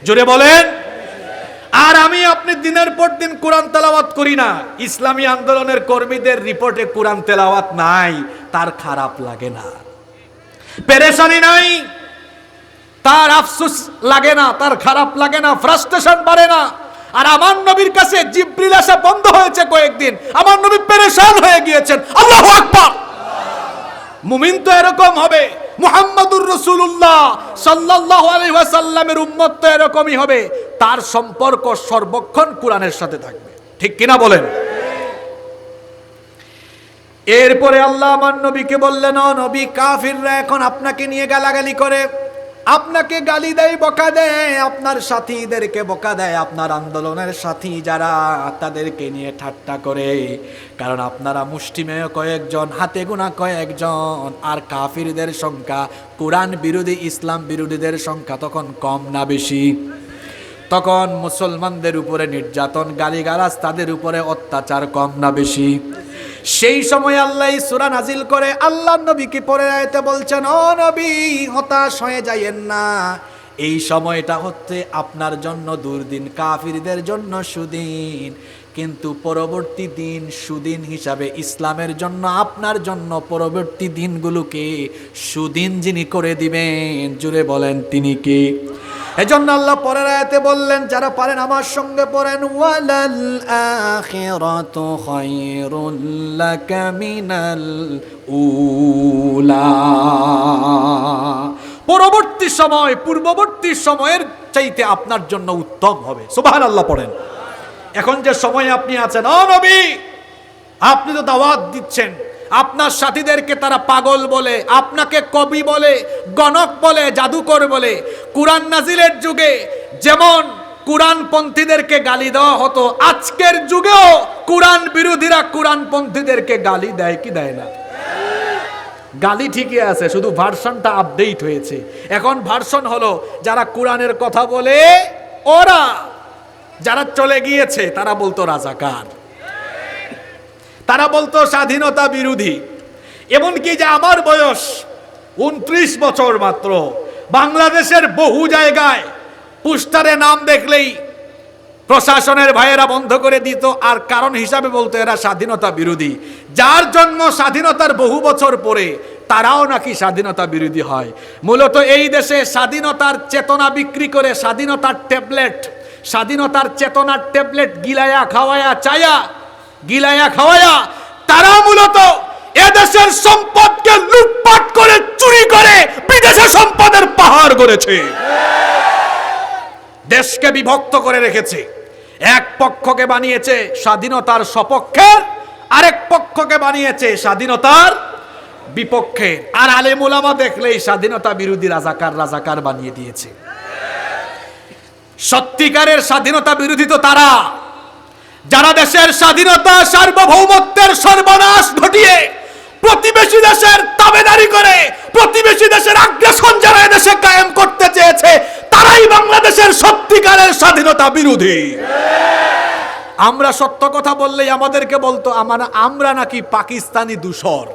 জোরে বলেন। আর আমি আপনি দিনের পর দিন কোরআন তেলাওয়াত করি না, ইসলামী আন্দোলনের কর্মীদের রিপোর্টে কোরআন তেলাওয়াত নাই, তার খারাপ লাগে না, পেরেশানি নাই, তার আফসোস লাগে না, তার খারাপ লাগে না, ফ্রাস্ট্রেশন বাড়ে না। আর আমার নবীর কাছে জিবরিল আসা বন্ধ হয়েছে কয়েকদিন, আমার নবী পেরেশান হয়ে গিয়েছেন। আল্লাহু আকবার। মুমিন তো এরকম হবে, মুহাম্মাদুর রাসূলুল্লাহ সাল্লাল্লাহু আলাইহি ওয়াসাল্লামের উম্মত তো এরকমই হবে, তার সম্পর্ক সর্বক্ষণ কোরআনের সাথে থাকবে। ঠিক কিনা বলেন? এরপরে আল্লাহ আমার নবীকে বললেন, ও নবী, কাফিররা এখন আপনাকে নিয়ে গালাগালি করে, আপনাকে গালি দেয়, বকা দেয়, আপনার সাথীদেরকে বকা দেয়, আপনার আন্দোলনের সাথী যারা তাদেরকে নিয়ে ঠাট্টা করে, কারণ আপনারা মুষ্টিমেয় কয়েকজন, হাতে গোনা কয়েকজন, আর কাফিরদের সংখ্যা, কোরআন বিরোধী ইসলাম বিরোধীদের সংখ্যা তখন কম না বেশি? তখন মুসলমানদের উপরে নির্যাতন, গালিগালাজ, তাদের উপরে অত্যাচার কম না বেশি? সেই সময় আল্লাহ সূরা নাজিল করে আল্লাহর নবীকে পরে আয়াতে বলছেন, ও নবী, হতাশ হয়ে যায়েন না, এই সময়টা হচ্ছে আপনার জন্য দুর্দিন, কাফিরদের জন্য সুদিন, কিন্তু পরবর্তী দিন সুদিন হিসাবে ইসলামের জন্য, আপনার জন্য পরবর্তী দিনগুলোকে সুদিন যিনি করে দিবেন, জুড়ে বলেন তিনি কে? এজন্য আল্লাহ পরের আয়াতে বললেন, যারা পারেন আমার সঙ্গে পড়েন, ওয়ালাল আখিরাতু খায়রুল লাকা মিনাল উলা। পরবর্তী সময় পূর্ববর্তী সময়ের চাইতে আপনার জন্য উত্তম হবে। সুবহানাল্লাহ পড়েন। এখন যে সময় আপনি আছেন, ও নবী, আপনি তো দাওয়াত দিচ্ছেন, আপনার সাথীদেরকে তারা পাগল বলে, আপনাকে কবি বলে, গণক বলে, জাদুকর বলে। কোরআন নাজিলের যুগে যেমন কোরআনপন্থীদেরকে গালি দেওয়া হতো, আজকের যুগেও কোরআন বিরোধীরা কোরআনপন্থীদেরকে গালি দেয় কি দেয় না? গালি ঠিকই আছে, শুধু ভার্সনটা আপডেট হয়েছে। এখন ভার্সন হলো যারা কোরআনের কথা বলে ওরা, যারা চলে গিয়েছে তারা বলতো রাজাকার, তারা বলতো স্বাধীনতা বিরোধী। এমনকি যে আমার বয়স 29 বছর মাত্র, বাংলাদেশের বহু জায়গায় পোস্টারে নাম দেখলেই প্রশাসনের ভাইয়েরা বন্ধ করে দিত, আর কারণ হিসাবে বলতো এরা স্বাধীনতা বিরোধী। যার জন্ম স্বাধীনতার বহু বছর পরে তারাও নাকি স্বাধীনতা বিরোধী হয়। মূলত এই দেশে স্বাধীনতার চেতনা বিক্রি করে স্বাধীনতার চেতনার ট্যাবলেট গিলায়া খাওয়ায়া চায়া গিলায়া খাওয়ায়া তারা মূলত এদেশের সম্পদকে লুটপাট করে চুরি করে বিদেশে সম্পদের পাহাড় গড়েছে, দেশকে বিভক্ত করে রেখেছে। এক পক্ষকে বানিয়েছে স্বাধীনতার সপক্ষের, আরেক পক্ষকে বানিয়েছে স্বাধীনতার বিপক্ষে। আর আলেম ওলামা দেখলেই স্বাধীনতা বিরোধী রাজাকার বানিয়ে দিয়েছে। সত্যিকারের স্বাধীনতা বিরোধী তো তারা যারা দেশের স্বাধীনতা সার্বভৌমত্বের সর্বনাশ ঘটিয়ে প্রতিবেশী দেশের তাবেদারি করে প্রতিবেশী দেশের আগ্রাসন যারা দেশে কায়েম করতে চেয়েছে, তারাই বাংলাদেশের সত্যিকারের স্বাধীনতা বিরোধী। আমরা সত্য কথা বললেই আমাদেরকে বলতো আমরা নাকি পাকিস্তানি দূষর।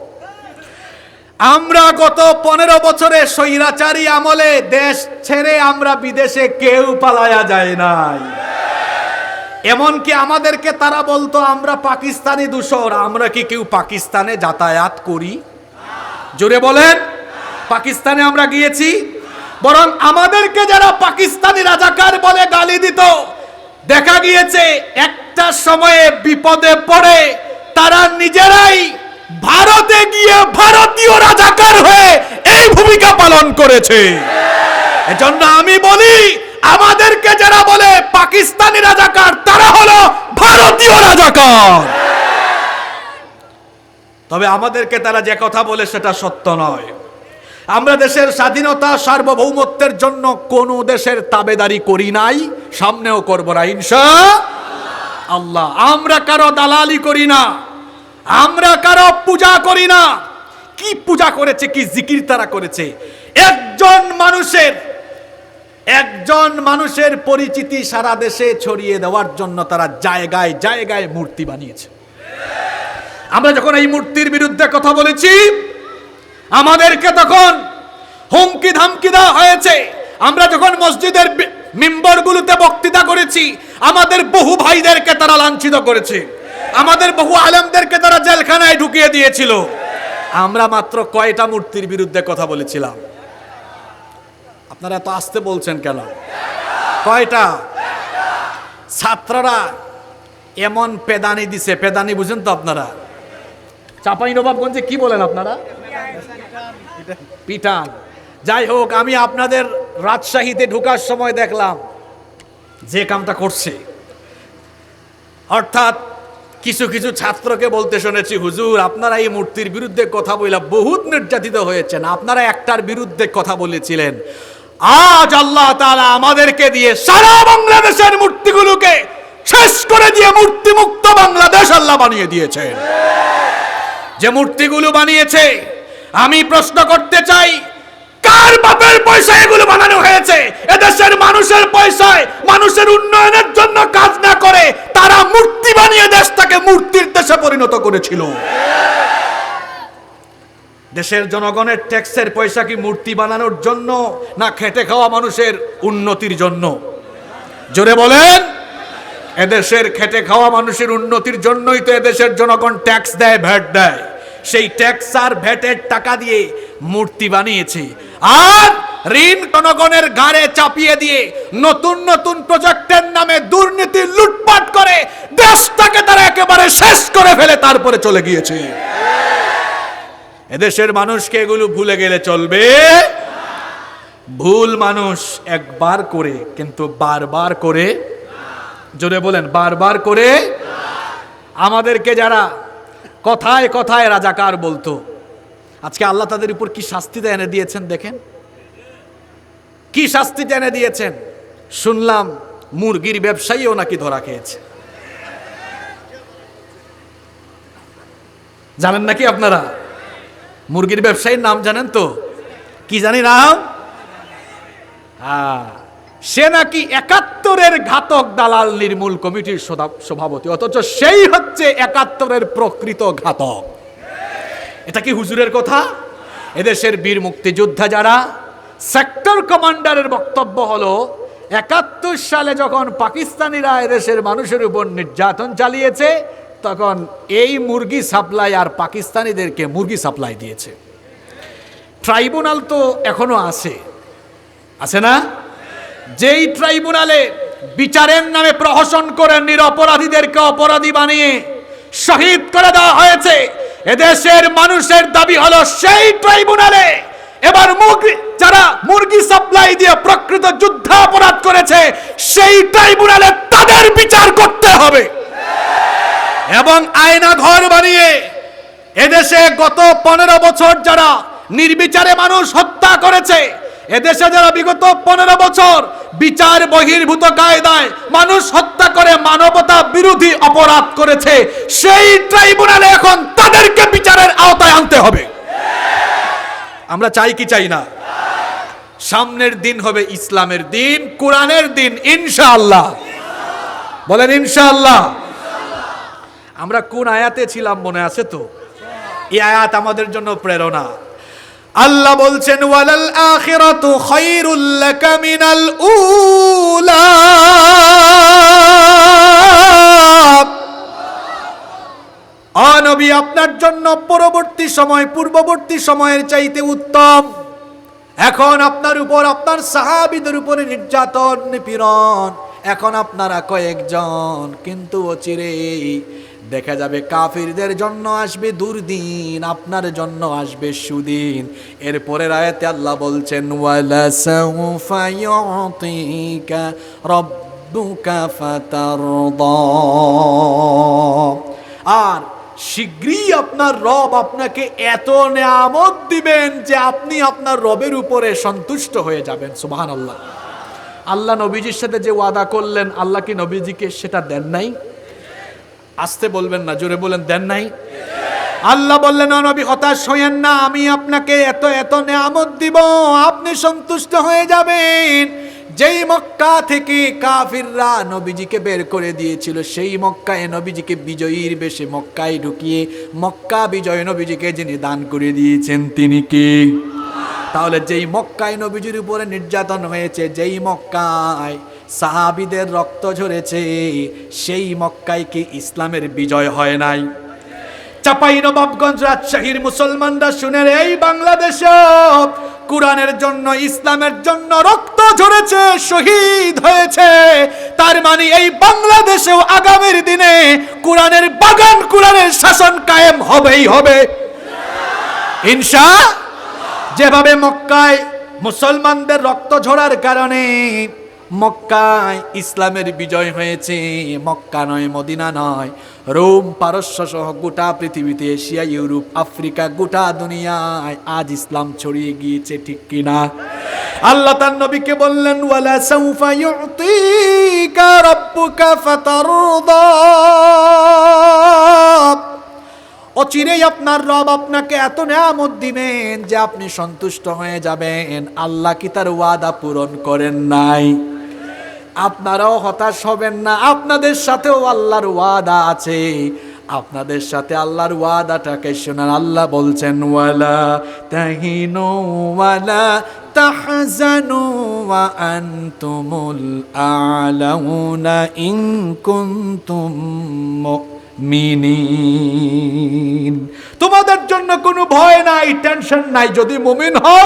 আমরা গত 15 বছরে স্বৈরাচারী আমলে দেশ ছেড়ে আমরা বিদেশে কেউ পালায়া যায় নাই। এমনকি আমাদেরকে তারা বলতো আমরা পাকিস্তানি দূষর। আমরা কি কেউ পাকিস্তানে যাতায়াত করি? জোরে বলেন, পাকিস্তানে আমরা গিয়েছি? বরং আমাদেরকে যারা পাকিস্তানি রাজাকার বলে গালি দিত, দেখা গিয়েছে একটা সময়ে বিপদে পড়ে তারা নিজেরাই ভারতে গিয়ে ভারতীয় রাজাকার হয়ে এই ভূমিকা পালন করেছে। এজন্য আমি বলি, আমাদেরকে যারা বলে পাকিস্তানি রাজাকার তারা হলো ভারতীয় রাজাকার। তবে আমাদেরকে তারা যে কথা বলে সেটা সত্য নয়। আমরা দেশের স্বাধীনতা সার্বভৌমত্বের জন্য কোন দেশের তাবেদারি করি নাই, সামনেও করব না ইনশাআল্লাহ। আমরা কারো দালালি করি না, আমরা কারো পূজা করি না। কি পূজা করেছে, কি জিকির তারা করেছে? একজন মানুষের পরিচিতি সারা দেশে ছড়িয়ে দেওয়ার জন্য তারা জায়গায় জায়গায় মূর্তি বানিয়েছে। আমরা যখন এই মূর্তির বিরুদ্ধে কথা বলেছি, আমাদেরকে তখন হুমকি ধামকি দেওয়া হয়েছে। আমরা যখন মসজিদের মিম্বরগুলোতে বক্তৃতা করেছি, আমাদের বহু ভাইদেরকে তারা লাঞ্ছিত করেছে, আমাদের বহু আলেমদেরকে তারা জেলখানায় ঢুকিয়ে দিয়েছিল। আমরা মাত্র কয়টা মূর্তির বিরুদ্ধে কথা বলেছিলাম? আপনারা এত আসতে বলছেন কেন? কয়টা? ছাত্ররা এমন পেদানি দিছে, পেদানি বুঝেন তো আপনারা? চাঁপাইনবাবগঞ্জে কি বলেন আপনারা? পিটান। যাই হোক, আমি আপনাদের রাজশাহীতে ঢোকার সময় দেখলাম যে কামটা করছে। অর্থাৎ কিছু কিছু ছাত্রকে বলতে শুনেছি, হুজুর আপনারা এই মূর্তির বিরুদ্ধে কথা বইলা বহুত নির্যাতিত হয়েছেন, আপনারা একটার বিরুদ্ধে কথা বলেছিলেন। আজ আল্লাহ তাআলা আমাদেরকে দিয়ে সারা বাংলাদেশের মূর্তিগুলোকে শেষ করে দিয়ে মূর্তি মুক্ত বাংলাদেশ আল্লাহ বানিয়ে দিয়েছেন। যে মূর্তিগুলো বানিয়েছে, আমি প্রশ্ন করতে চাই, কার বাপের পয়সায় এগুলো বানানো হয়েছে? এদেশের মানুষের পয়সায় মানুষের উন্নয়নের জন্য কাজ না করে তারা মূর্তি বানিয়ে দেশটাকে মূর্তির দেশে পরিণত করেছিল। দেশের জনগণের ট্যাক্সের পয়সা কি মূর্তি বানানোর জন্য না খেটে খাওয়া মানুষের উন্নতির জন্য? জোরে বলেন। এদেশের খেটে খাওয়া মানুষের উন্নতির জন্যই তো এদেশের জনগণ ট্যাক্স দেয়, ভ্যাট দেয়। সেই ট্যাক্স আর ভ্যাটের টাকা দিয়ে মূর্তি বানিয়েছে, আর ঋণ জনগণের ঘাড়ে চাপিয়ে দিয়ে নতুন নতুন প্রজেক্টের নামে দুর্নীতি লুটপাট করে দেশটাকে তারা একেবারে শেষ করে ফেলে তারপরে চলে গিয়েছে। এদেশের মানুষকে এগুলো ভুলে গেলে চলবে? ভুল মানুষ একবার করে, কিন্তু বারবার করে, জোরে বলেন, বারবার করে। আমাদেরকে যারা কথায় কথায় রাজাকার বলতো, আজকে আল্লাহ তাদের উপর কি শাস্তিটা এনে দিয়েছেন দেখেন, কি শাস্তিটা এনে দিয়েছেন। শুনলাম মুরগির ব্যবসায়ীও নাকি ধরা খেয়েছে। জানেন নাকি আপনারা? মুরগির ব্যবসায়ীর নাম জানেন তো? কি জানি নাম? সে নাকি ৭১-এর ঘাতক দালাল নির্মূল কমিটির সভাপতি, অথচ সেই হচ্ছে ৭১-এর প্রকৃত ঘাতক। এটা কি হুজুরের কথা? এদেশের বীর মুক্তিযোদ্ধা যারা, সেক্টর কমান্ডারের বক্তব্য হলো ৭১ সালে যখন পাকিস্তানিরা এদেশের মানুষের উপর নির্যাতন চালিয়েছে, তখন এই মুরগি সাপ্লাই আর পাকিস্তানিদেরকে মুরগি সাপ্লাই দিয়েছে। ট্রাইব্যুনাল তো এখনো আছে না? যেই ট্রাইব্যুনালে বিচারের নামে প্রহসন করে নিরপরাধীদেরকে অপরাধী বানিয়ে শহীদ করে দেওয়া হয়েছে, এদেশের মানুষের দাবি হলো সেই ট্রাইব্যুনালে এবার যারা মুরগি সাপ্লাই দিয়ে প্রকৃত যুদ্ধাপরাধ করেছে, সেই ট্রাইব্যুনালে তাদের বিচার করতে হবে। এবং আয়না ঘর বানিয়ে এদেশে গত 15 বছর যারা নির্বিচারে মানুষ হত্যা করেছে, এদেশে যারা বিগত 15 বছর বিচার বহির্ভূত কায়দায় মানুষ হত্যা করে মানবতা বিরোধী অপরাধ করেছে, সেই ট্রাইব্যুনালে এখন তাদেরকে বিচারের আওতায় আনতে হবে। আমরা চাই কি চাই না? সামনের দিন হবে ইসলামের দিন, কোরআনের দিন, ইনশাআল্লাহ। বলেন ইনশাআল্লাহ। আমরা কোন আয়াতে ছিলাম মনে আছে তো? এই আয়াত আমাদের জন্য প্রেরণা। আল্লাহ বলছেন, ওয়ালাল আখিরাতু খায়রুল লাকা মিনাল উলা। নবী, আপনার জন্য পূর্ববর্তী সময়ের চাইতে উত্তম। এখন আপনার উপর, আপনার সাহাবীদের উপরে নির্যাতন নিপীড়ন, এখন আপনারা কয়েকজন, কিন্তু অচিরেই দেখা যাবে কাফিরদের জন্য আসবে দুর্দিন, আপনার জন্য আসবে সুদিন। এরপরের আয়াতে আল্লাহ বলছেন, ওয়ালা সাউফা ইউতিকা রাব্বুকা ফাতারদা। আর শীঘ্রই আপনার রব আপনাকে এত নেয়ামত দিবেন যে আপনি আপনার রবের উপরে সন্তুষ্ট হয়ে যাবেন। সুবহানাল্লাহ। আল্লাহ নবীজির সাথে যে ওয়াদা করলেন, আল্লাহ কি নবীজিকে সেটা দেন নাই? আসতে বলবেন না, জোরে বলেন, দেন নাই? আল্লাহ বললেন, ও নবী হতাশ হইয়েন না, আমি আপনাকে এত এত নেয়ামত দিব, আপনি সন্তুষ্ট হয়ে যাবেন। যেই মক্কা থেকে কাফিররা নবীজিকে বের করে দিয়েছিল, সেই মক্কায় নবীজিকে বিজয়ীর বেশে মক্কায় ঢুকিয়ে মক্কা বিজয় নবীজিকে যিনি দান করে দিয়েছেন, তিনি কে? তাহলে যেই মক্কায় নবীজির উপরে নির্যাতন হয়েছে, যেই মক্কায় সাহাবীদের রক্ত ঝরেছে, সেই মক্কায় কি ইসলামের বিজয় হয় নাই? চাঁপাইনবাবগঞ্জ রাজশাহীর মুসলমানরা শুনেন, এই বাংলাদেশে কোরআনের জন্য, ইসলামের জন্য রক্ত ঝরেছে, শহীদ হয়েছে। তার মানে এই বাংলাদেশেও আগামীর দিনে কোরআনের বাগান, কোরআনের শাসন কায়েম হবেই হবে ইনশাআল্লাহ। যেভাবে মক্কায় মুসলমানদের রক্ত ঝরার কারণে মক্কায় ইসলামের বিজয় হয়েছে, মক্কা নয়, মদিনা নয়, রোম, পারস্য সহ গোটা পৃথিবীতে, এশিয়া, ইউরোপ, আফ্রিকা, গোটা দুনিয়ায় আজ ইসলাম ছড়িয়ে গিয়েছে, ঠিক কিনা? আল্লাহ তার নবীকে বললেন, ওয়ালা সাউফা ইউতিকা রাব্বুকা ফাতারদা। অচিরেই আপনার রব আপনাকে এত নেয়ামত দিবেন যে আপনি সন্তুষ্ট হয়ে যাবেন। আল্লাহ কি তার ওয়াদা পূরণ করেন নাই? আপনারাও হতাশ হবেন না, আপনাদের সাথেও আল্লাহর ওয়াদা আছে। আপনাদের সাথে আল্লাহর ওয়াদাটাকে শোনান। আল্লাহ বলছেন, ওয়ালা তাহিনু ওয়ালা তাহজানু ওয়া আনতুমুল আ'লাউনা ইন কুনতুম মুমিনিন। তোমাদের জন্য কোনো ভয় নাই, টেনশন নাই, যদি মুমিন হও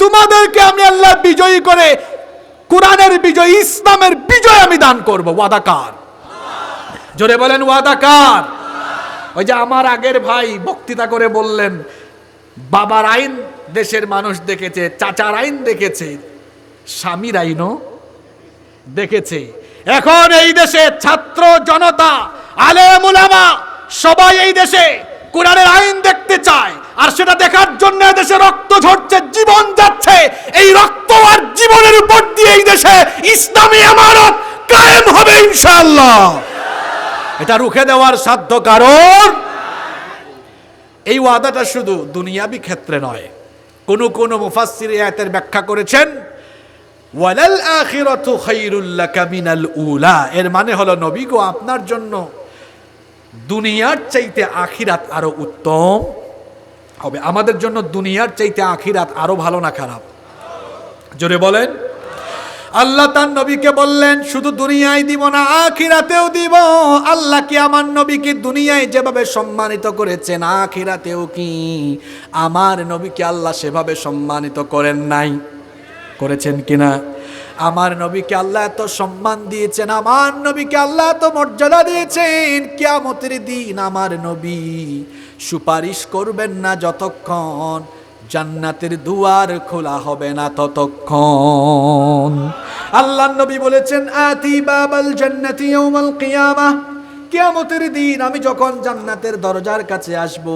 তোমাদেরকে আমি আল্লাহ বিজয়ী করে, কোরআনের বিজয়, ইসলামের বিজয় আমি দান করব। ওয়াদা কার? জোরে বলেন, ওয়াদা কার? ওই যে আমার আগের ভাই বক্তৃতা করে বললেন, বাবার আইন দেশের মানুষ দেখেছে, চাচার আইন দেখেছে, স্বামীর আইনও দেখেছে। এখন এই দেশে ছাত্র জনতা, আলেম উলামা সবাই এই দেশে কোরআনের আইন দেখতে চায়, আর সেটা দেখার জন্য দেশে রক্ত ঝরছে, জীবন যাচ্ছে। এই রক্ত আর জীবনের উপর দিয়ে এই দেশে ইসলামী আমানত কায়েম হবে ইনশাআল্লাহ। এটা রুখে দেওয়ার সাধ্য কারণ। এই ওয়াদাটা শুধু দুনিয়াবি ক্ষেত্রে নয়, কোন মুফাসসির আয়াতের ব্যাখ্যা করেছেন ওয়ালাল আখিরাতু খায়রুল লাকা মিনাল উলা, এর মানে হলো নবী গো আপনার জন্য দুনিয়ার চাইতে আখিরাত আরো উত্তম হবে। আমাদের জন্য দুনিয়ার চাইতে আখিরাত আরো ভালো না খারাপ? জোরে বলেন। আল্লাহ তার নবীকে বললেন শুধু দুনিয়ায় দিব না আখিরাতেও দিব। আল্লাহ কি আমার নবীকে দুনিয়ায় যেভাবে সম্মানিত করেছেন আখিরাতেও কি আমার নবীকে আল্লাহ সেভাবে সম্মানিত করেন নাই? করেছেন কিনা? আমার নবীকে আল্লাহ এত সম্মান দিয়েছেন, আমার নবীকে আল্লাহ এত মর্যাদা দিয়েছেন, কিয়ামতের দিন আমার নবী সুপারিশ করবেন না যতক্ষণ জান্নাতের দুয়ার খোলা হবে না ততক্ষণ। আল্লাহ নবী বলেছেন আতি বাবাল জান্নাতি ইয়াউমাল কিয়ামাহ, কিয়ামতের দিন আমি যখন জান্নাতের দরজার কাছে আসব,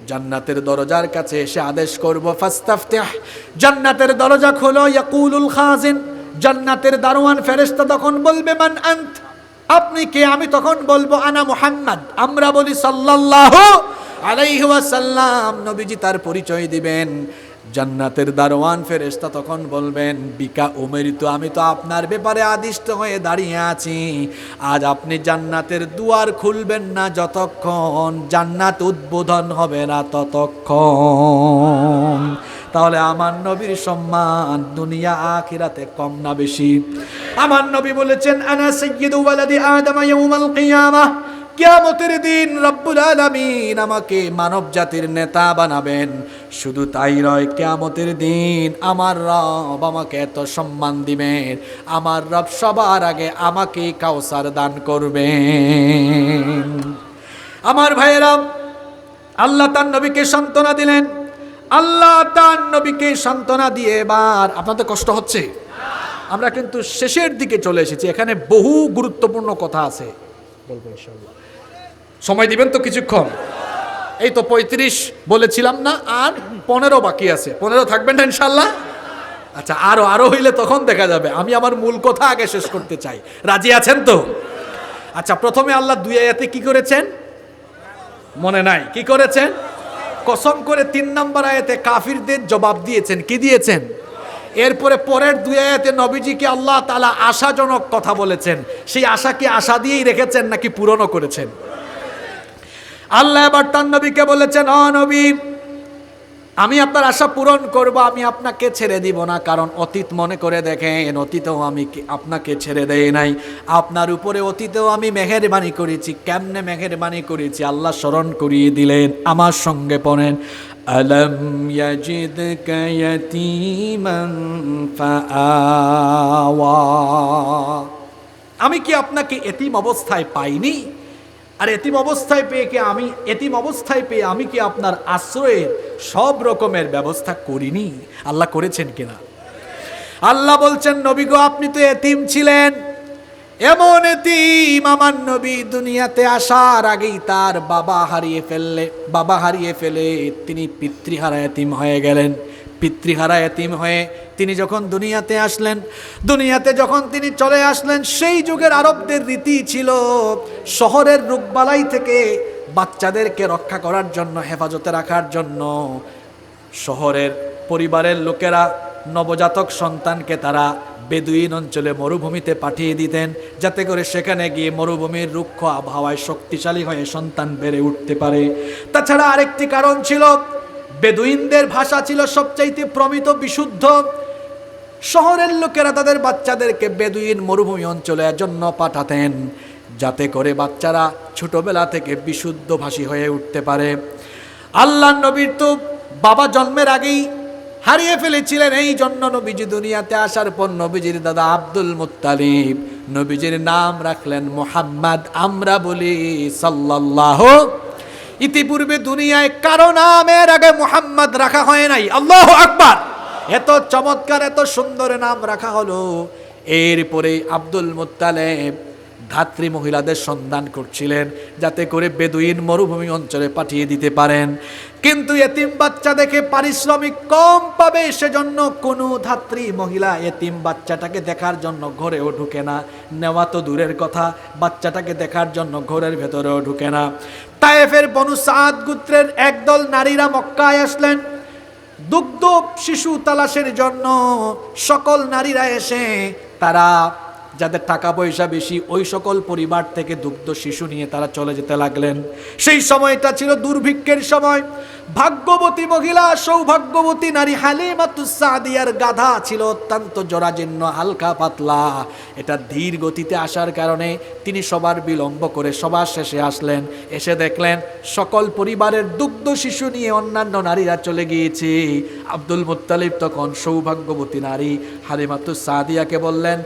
জান্নাতের দরজার কাছে এসে আদেশ করব ফাস্তাফতিহ, জান্নাতের দরজা খোলো। ইয়াকুলুল খাজিন, জান্নাতের দারোয়ান ফেরেশতা তখন বলবে মান আন্ত, আপনি কে? আমি তখন বলবো আনা মুহাম্মদ। আমরা বলি সাল্লাল্লাহু আলাইহি ওয়াসাল্লাম। নবীজি তার পরিচয় দিবেন। জান্নাতের দারোয়ান ফেরেশতা তখন বলবেন বিকা উমিরতু, আমি তো আপনার ব্যাপারে আদিষ্ট হয়ে দাঁড়িয়ে আছি, আজ আপনি জান্নাতের দুয়ার খুলবেন না যতক্ষণ জান্নাত উদ্বোধন হবে না ততক্ষণ। তাহলে আমার নবীর সম্মান দুনিয়া আখিরাতে কম না বেশি? আমার নবী বলেছেন আনা সাইয়্যিদু ওয়ালাদি আদম ইয়াউমাল কিয়ামাহ, কিয়ামতের দিন রব্বুল আলামিন আমাকে মানব জাতির নেতা বানাবেন। শুধু তাই নয়, কিয়ামতের দিন আমার রব আমাকে এত সম্মান দিবেন, আমার রব সবার আগে আমাকে কাউসার দান করবেন। আমার ভাইয়েরা, আল্লাহ তার নবীকে সান্ত্বনা দিলেন। আল্লাহ তার নবীকে সান্ত্বনা দিয়ে এবার আপনাদের কষ্ট হচ্ছে? আমরা কিন্তু শেষের দিকে চলে এসেছি, এখানে বহু গুরুত্বপূর্ণ কথা আছে, বলবো ইনশাআল্লাহ। সময় দিবেন তো কিছুক্ষণ? এই তো 35 বলেছিলাম না, আর 15 বাকি আছে। 15 থাকবেন না ইনশাআল্লাহ? আচ্ছা, আরো হইলে তখন দেখা যাবে। আমি আমার মূল কথা আগে শেষ করতে চাই, রাজি আছেন তো? আচ্ছা, প্রথমে আল্লাহ 2 আয়াতে কি করেছেন মনে নাই? কি করেছেন? কসম করে 3 নম্বর আয়াতে কাফিরদের জবাব দিয়েছেন। কি দিয়েছেন? এরপরে পরের 2 আয়াতে নবীজিকে আল্লাহ তাআলা আশাজনক কথা বলেছেন। সেই আশা কি আশা দিয়েই রেখেছেন নাকি পূরণও করেছেন? আল্লাহ এবার তার নবীকে বলেছেন ও নবী, আমি আপনার আশা পূরণ করব, আমি আপনাকে ছেড়ে দিব না। কারণ অতীত মনে করে দেখেন, অতীতেও আমি আপনাকে ছেড়ে দেই নাই। আপনার উপরে অতীতেও আমি মেহেরবানি করেছি। কেমনে মেহেরবানি করেছি আল্লাহ স্মরণ করিয়ে দিলেন। আমার সঙ্গে পড়েন আলম ইয়াজিদকা ইয়াতীমান ফাআওয়া, আমি কি আপনাকে এতিম অবস্থায় পাইনি? আর এতিম অবস্থায় পেয়ে আমি কি আপনার আশ্রয়ের সব রকমের ব্যবস্থা করিনি? আল্লাহ করেছেন কিনা? আল্লাহ বলছেন নবী গো, আপনি তো এতিম ছিলেন, এমন এতিম আমার নবী দুনিয়াতে আসার আগেই তার বাবা হারিয়ে ফেলে তিনি পিতৃহারা এতিম হয়ে গেলেন। পিতৃহারা এতিম হয়ে তিনি যখন দুনিয়াতে আসলেন, দুনিয়াতে যখন তিনি চলে আসলেন, সেই যুগের আরবদের রীতি ছিল শহরের রোগবালাই থেকে বাচ্চাদেরকে রক্ষা করার জন্য, হেফাজতে রাখার জন্য শহরের পরিবারের লোকেরা নবজাতক সন্তানকে তারা বেদুইন অঞ্চলে মরুভূমিতে পাঠিয়ে দিতেন, যাতে করে সেখানে গিয়ে মরুভূমির রুক্ষ আবহাওয়ায় শক্তিশালী হয়ে সন্তান বেড়ে উঠতে পারে। তাছাড়া আরেকটি কারণ ছিল, বেদুইনদের ভাষা ছিল সবচাইতে প্রমিত বিশুদ্ধ। শহরের লোকেরা তাদের বাচ্চাদেরকে বেদুইন মরুভূমি অঞ্চলে জন্য পাঠাতেন, যাতে করে বাচ্চারা ছোটবেলা থেকে বিশুদ্ধ ভাষী হয়ে উঠতে পারে। আল্লাহ নবীর তো বাবা জন্মের আগেই হারিয়ে ফেলেছিলেন। এই জন্য নবীজি দুনিয়াতে আসার পর নবীজির দাদা আব্দুল মুত্তালিব নবীজির নাম রাখলেন মুহাম্মদ। আমরা বলি সাল্লাল্লাহু। ইতিপূর্বে দুনিয়ায় কারো নামের আগে মুহাম্মদ রাখা হয় নাই। আল্লাহু আকবার! এত চমৎকার, এত সুন্দর নাম রাখা হলো। এরপরে আব্দুল মুত্তালিব ধাত্রী মহিলাদের সন্ধান করছিলেন যাতে করে বেদুইন মরুভূমি অঞ্চলে পাঠিয়ে দিতে পারেন। কিন্তু এতিম বাচ্চা দেখে পারিশ্রমিক কম পাবে, সেজন্য কোনো ধাত্রী মহিলা এতিম বাচ্চাটাকে দেখার জন্য ঘরেও ঢুকে না। নেওয়া তো দূরের কথা, বাচ্চাটাকে দেখার জন্য ঘরের ভেতরেও ঢুকে না। তায়েফের বনু সাদ গোত্রের একদল নারীরা মক্কায় আসলেন দুগ্ধ শিশু তালাশের জন্য। সকল নারীরা এসে তারা যাদের টাকা পয়সা বেশি ওই সকল পরিবার থেকে দুগ্ধ শিশু নিয়ে তারা চলে যেতে লাগলেন। সেই সময়টা ছিল দুর্ভিক্ষের সময়। ভাগ্যবতী মহিলা, সৌভাগ্যবতী নারী হালিমাতুস সাদিয়ার গাধা ছিল অত্যন্ত জরাজীর্ণ, হালকা পাতলা। এটা ধীর গতিতে আসার কারণে তিনি সবার বিলম্ব করে সবার শেষে আসলেন। এসে দেখলেন সকল পরিবারের দুগ্ধ শিশু নিয়ে অন্যান্য নারীরা চলে গিয়েছে। আব্দুল মুত্তালিব তখন সৌভাগ্যবতী নারী হালিমাতুস সাদিয়াকে বললেন,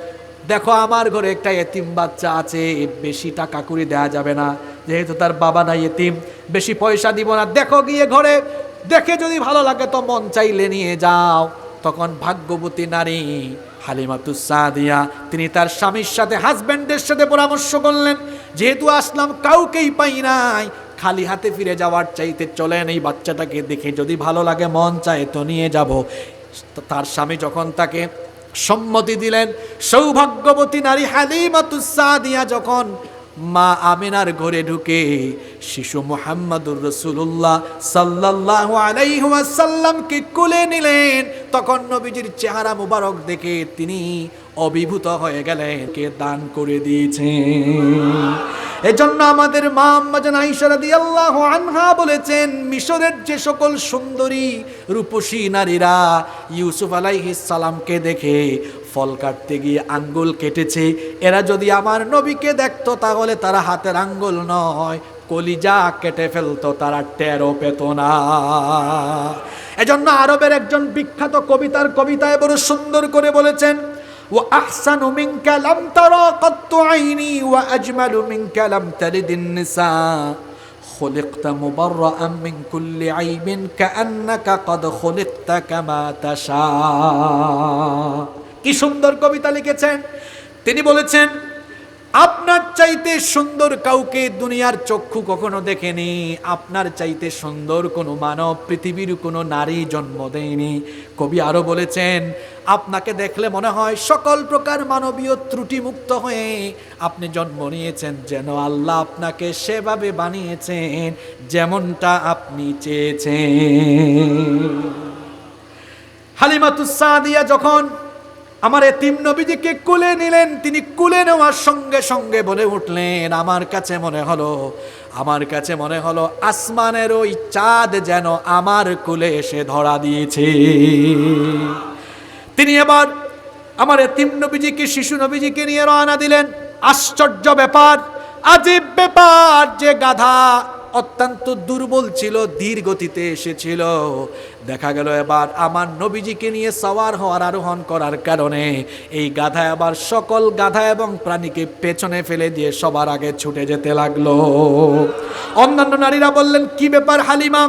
দেখো আমার ঘরে একটা এতিম বাচ্চা আছে, বেশি টাকা করে দেওয়া যাবে না, যেহেতু তার বাবা নাই এতিম, বেশি পয়সা দিব না, দেখো গিয়ে ঘরে দেখে যদি ভালো লাগে তো মন চাইলে নিয়ে যাও। তখন ভাগ্যবতী নারী হালিমাতুস সাদিয়া তিনি তার স্বামীর সাথে, হাজব্যান্ডের সাথে পরামর্শ করলেন, যেহেতু আসলাম কাউকেই পাই নাই, খালি হাতে ফিরে যাওয়ার চাইতে চলেন এই বাচ্চাটাকে দেখে যদি ভালো লাগে মন চায় তো নিয়ে যাব। তার স্বামী যখন তাকে সম্মতি দিলেন, সৌভাগ্যবতী নারী হালিমাতুস সাদিয়া যখন মা আমিনার ঘরে ঢুকে শিশু মুহাম্মদুর রাসূলুল্লাহ সাল্লাল্লাহু আলাইহি ওয়াসাল্লামকে কোলে নিলেন, তখন নবীজির চেহারা মুবারক দেখে তিনি অভিভূত হয়ে গেলেন, কে দান করে দিয়েছেন। এজন্য আমাদের মা আম্মা জান আয়েশা রাদিয়াল্লাহু আনহা বলেছেন, মিশরের যে সকল সুন্দরী রূপসী নারীরা ইউসুফ আলাইহিস সালামকে দেখে ফল কাটতে গিয়ে আঙ্গুল কেটেছে, এরা যদি আমার নবীকে দেখতো তাহলে তারা হাতের আঙ্গুল নয় কলিজা কেটে ফেলতো, তারা টেরও পেত না। এজন্য আরবের একজন বিখ্যাত কবিতার কবিতায় বড় সুন্দর করে বলেছেন, وأحسن منك لم ترى قط عيني وأجمل منك لم تلد النساء خلقت مبرأ من كل عيب كأنك قد خلقت كما تشاء। কি সুন্দর কবিতা লিখেছেন। তিনি বলেছেন, আপনার চাইতে সুন্দর কাউকে দুনিয়ার চক্ষু কখনো দেখেনি, আপনার চাইতে সুন্দর কোনো মানব পৃথিবীর কোনো নারী জন্ম দেয়নি। কবি আরো বলেছেন, আপনাকে দেখলে মনে হয় সকল প্রকার মানবীয় ত্রুটি মুক্ত হয়ে আপনি জন্ম নিয়েছেন, যেন আল্লাহ আপনাকে সেভাবে বানিয়েছেন যেমনটা আপনি চেয়েছেন। হালিমাতুস সাদিয়া যখন আমার এতিম নবীজিকে কুলে নিলেন, তিনি কুলে নেওয়ার সঙ্গে সঙ্গে বলে উঠলেন, আমার কাছে মনে হলো আসমানের ওই চাঁদ যেন আমার কুলে এসে ধরা দিয়েছে। তিনি এবার আমার এতিম নবীজিকে, শিশু নবীজিকে নিয়ে রওনা দিলেন। আশ্চর্য ব্যাপার, আজীব ব্যাপার, যে গাধা অত্যন্ত দুর্বল ছিল, ধীর গতিতে এসেছিল, দেখা গেল এবার আমার নবীজিকে নিয়ে সওয়ার হওয়ার, আরোহণ করার কারণে এই গাধা আবার সকল গাধা এবং প্রাণীকে পেছনে ফেলে দিয়ে সবার আগে ছুটে যেতে লাগলো। অন্যান্য নারীরা বললেন, কি ব্যাপার হালিমা,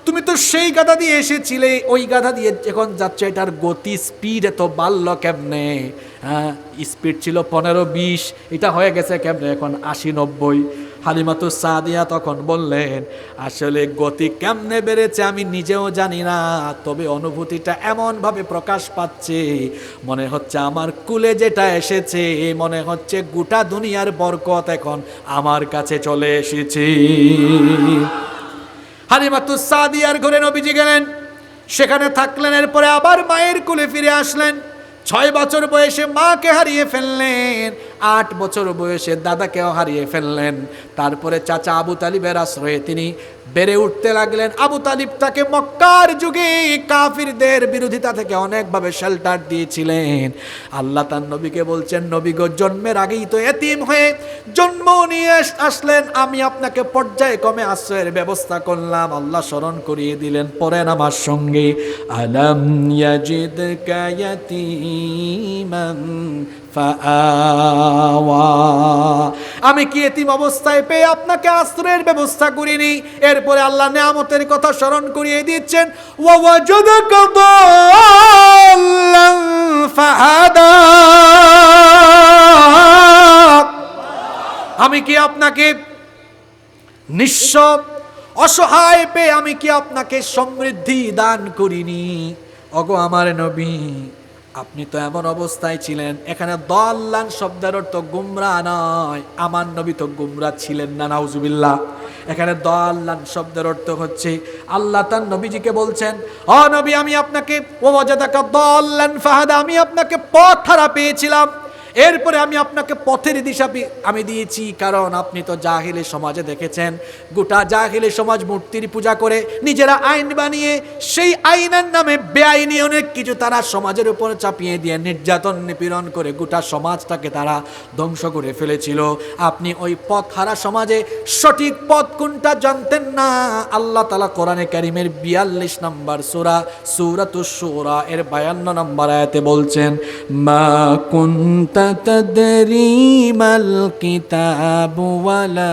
তুমি তো সেই গাধা দিয়ে এসেছিলে, ওই গাধা দিয়ে এখন যাচ্ছে, এটার গতি স্পিড এত বাড়ল কেমনে? হ্যাঁ, স্পিড ছিল 15-20, এটা হয়ে গেছে কেমনে এখন 80-90। হালিমাতুস সাদিয়া তখন বললেন, আসলে গতি কেমনে বেড়েছে আমি নিজেও জানি না, তবে অনুভূতিটা এমনভাবে প্রকাশ পাচ্ছে, মনে হচ্ছে আমার কুলে যেটা এসেছে, মনে হচ্ছে গোটা দুনিয়ার বরকত এখন আমার কাছে চলে এসেছে। হালিমাতুস সাদিয়ার ঘরে নবীজি গেলেন, সেখানে থাকলেন, এরপরে আবার মায়ের কোলে ফিরে আসলেন। 6 বছর বয়সে মাকে হারিয়ে ফেললেন, 8 বছর বয়সে দাদাকেও হারিয়ে ফেললেন। তারপরে চাচা আবু তালিবের আশ্রয়ে তিনি বেড়ে উঠতে লাগলেন। আবু তালিব তাকে মক্কার যুগে কাফিরদের বিরোধিতা থেকে অনেকভাবে শেল্টার দিয়েছিলেন। আল্লাহ তার নবীকে বলছেন, নবী গো, জন্মের আগেই তো এতিম হয়ে জন্ম নিয়ে আসলেন, আমি আপনাকে পর্যায়ক্রমে আশ্রয়ের ব্যবস্থা করলাম। আল্লাহ স্মরণ করিয়ে দিলেন, পড়েন আমার সঙ্গে, আলাম ইয়াজিদকা ইয়াতীমান ফাআওয়া, আমি কি এতিম অবস্থায় পেয়ে আপনাকে আশ্রয়ের ব্যবস্থা করিনি? এরপরে আল্লাহ নিয়ামতের কথা স্মরণ করিয়ে দিচ্ছেন, ওয়া ওয়াজাদাকা দাল্লান ফাহাদা, আমি কি আপনাকে নিঃস্ব অসহায় পেয়ে আমি কি আপনাকে সমৃদ্ধি দান করিনি? ওগো আমার নবী, আপনি তো এমন অবস্থায় ছিলেন। এখানে দাল্লান শব্দের অর্থ গুমরাহ নয়, আমার নবী তো গুমরাহ ছিলেন না, নাউজুবিল্লাহ। এখানে দাল্লান শব্দের অর্থ হচ্ছে আল্লাহ তার নবীজিকে বলছেন, ও নবী, আমি আপনাকে ওয়াজাদাকা দাল্লান ফাহাদা, আমি আপনাকে পথ হারা পেয়েছিলাম, এরপরে আমি আপনাকে পথের দিশা আমি দিয়েছি। কারণ আপনি তো জাহিলি সমাজে দেখেছেন, গোটা জাহিলি সমাজ মূর্তির পূজা করে নিজেরা আইন বানিয়ে সেই আইনের নামে বেআইনি অনেক কিছু তারা সমাজের উপর চাপিয়ে দিয়ে নির্যাতন নিপীড়ন করে গোটা সমাজটাকে তারা ধ্বংস করে ফেলেছিল। আপনি ওই পথ হারা সমাজে সঠিক পথ কোনটা জানতেন না। আল্লাহ তাআলা কোরআনে কারীমের 42 নম্বর সূরা সূরাতুশ শুরা এর 52 নম্বর আয়াতে বলছেন, মা কুনতা تدري ما الكتاب ولا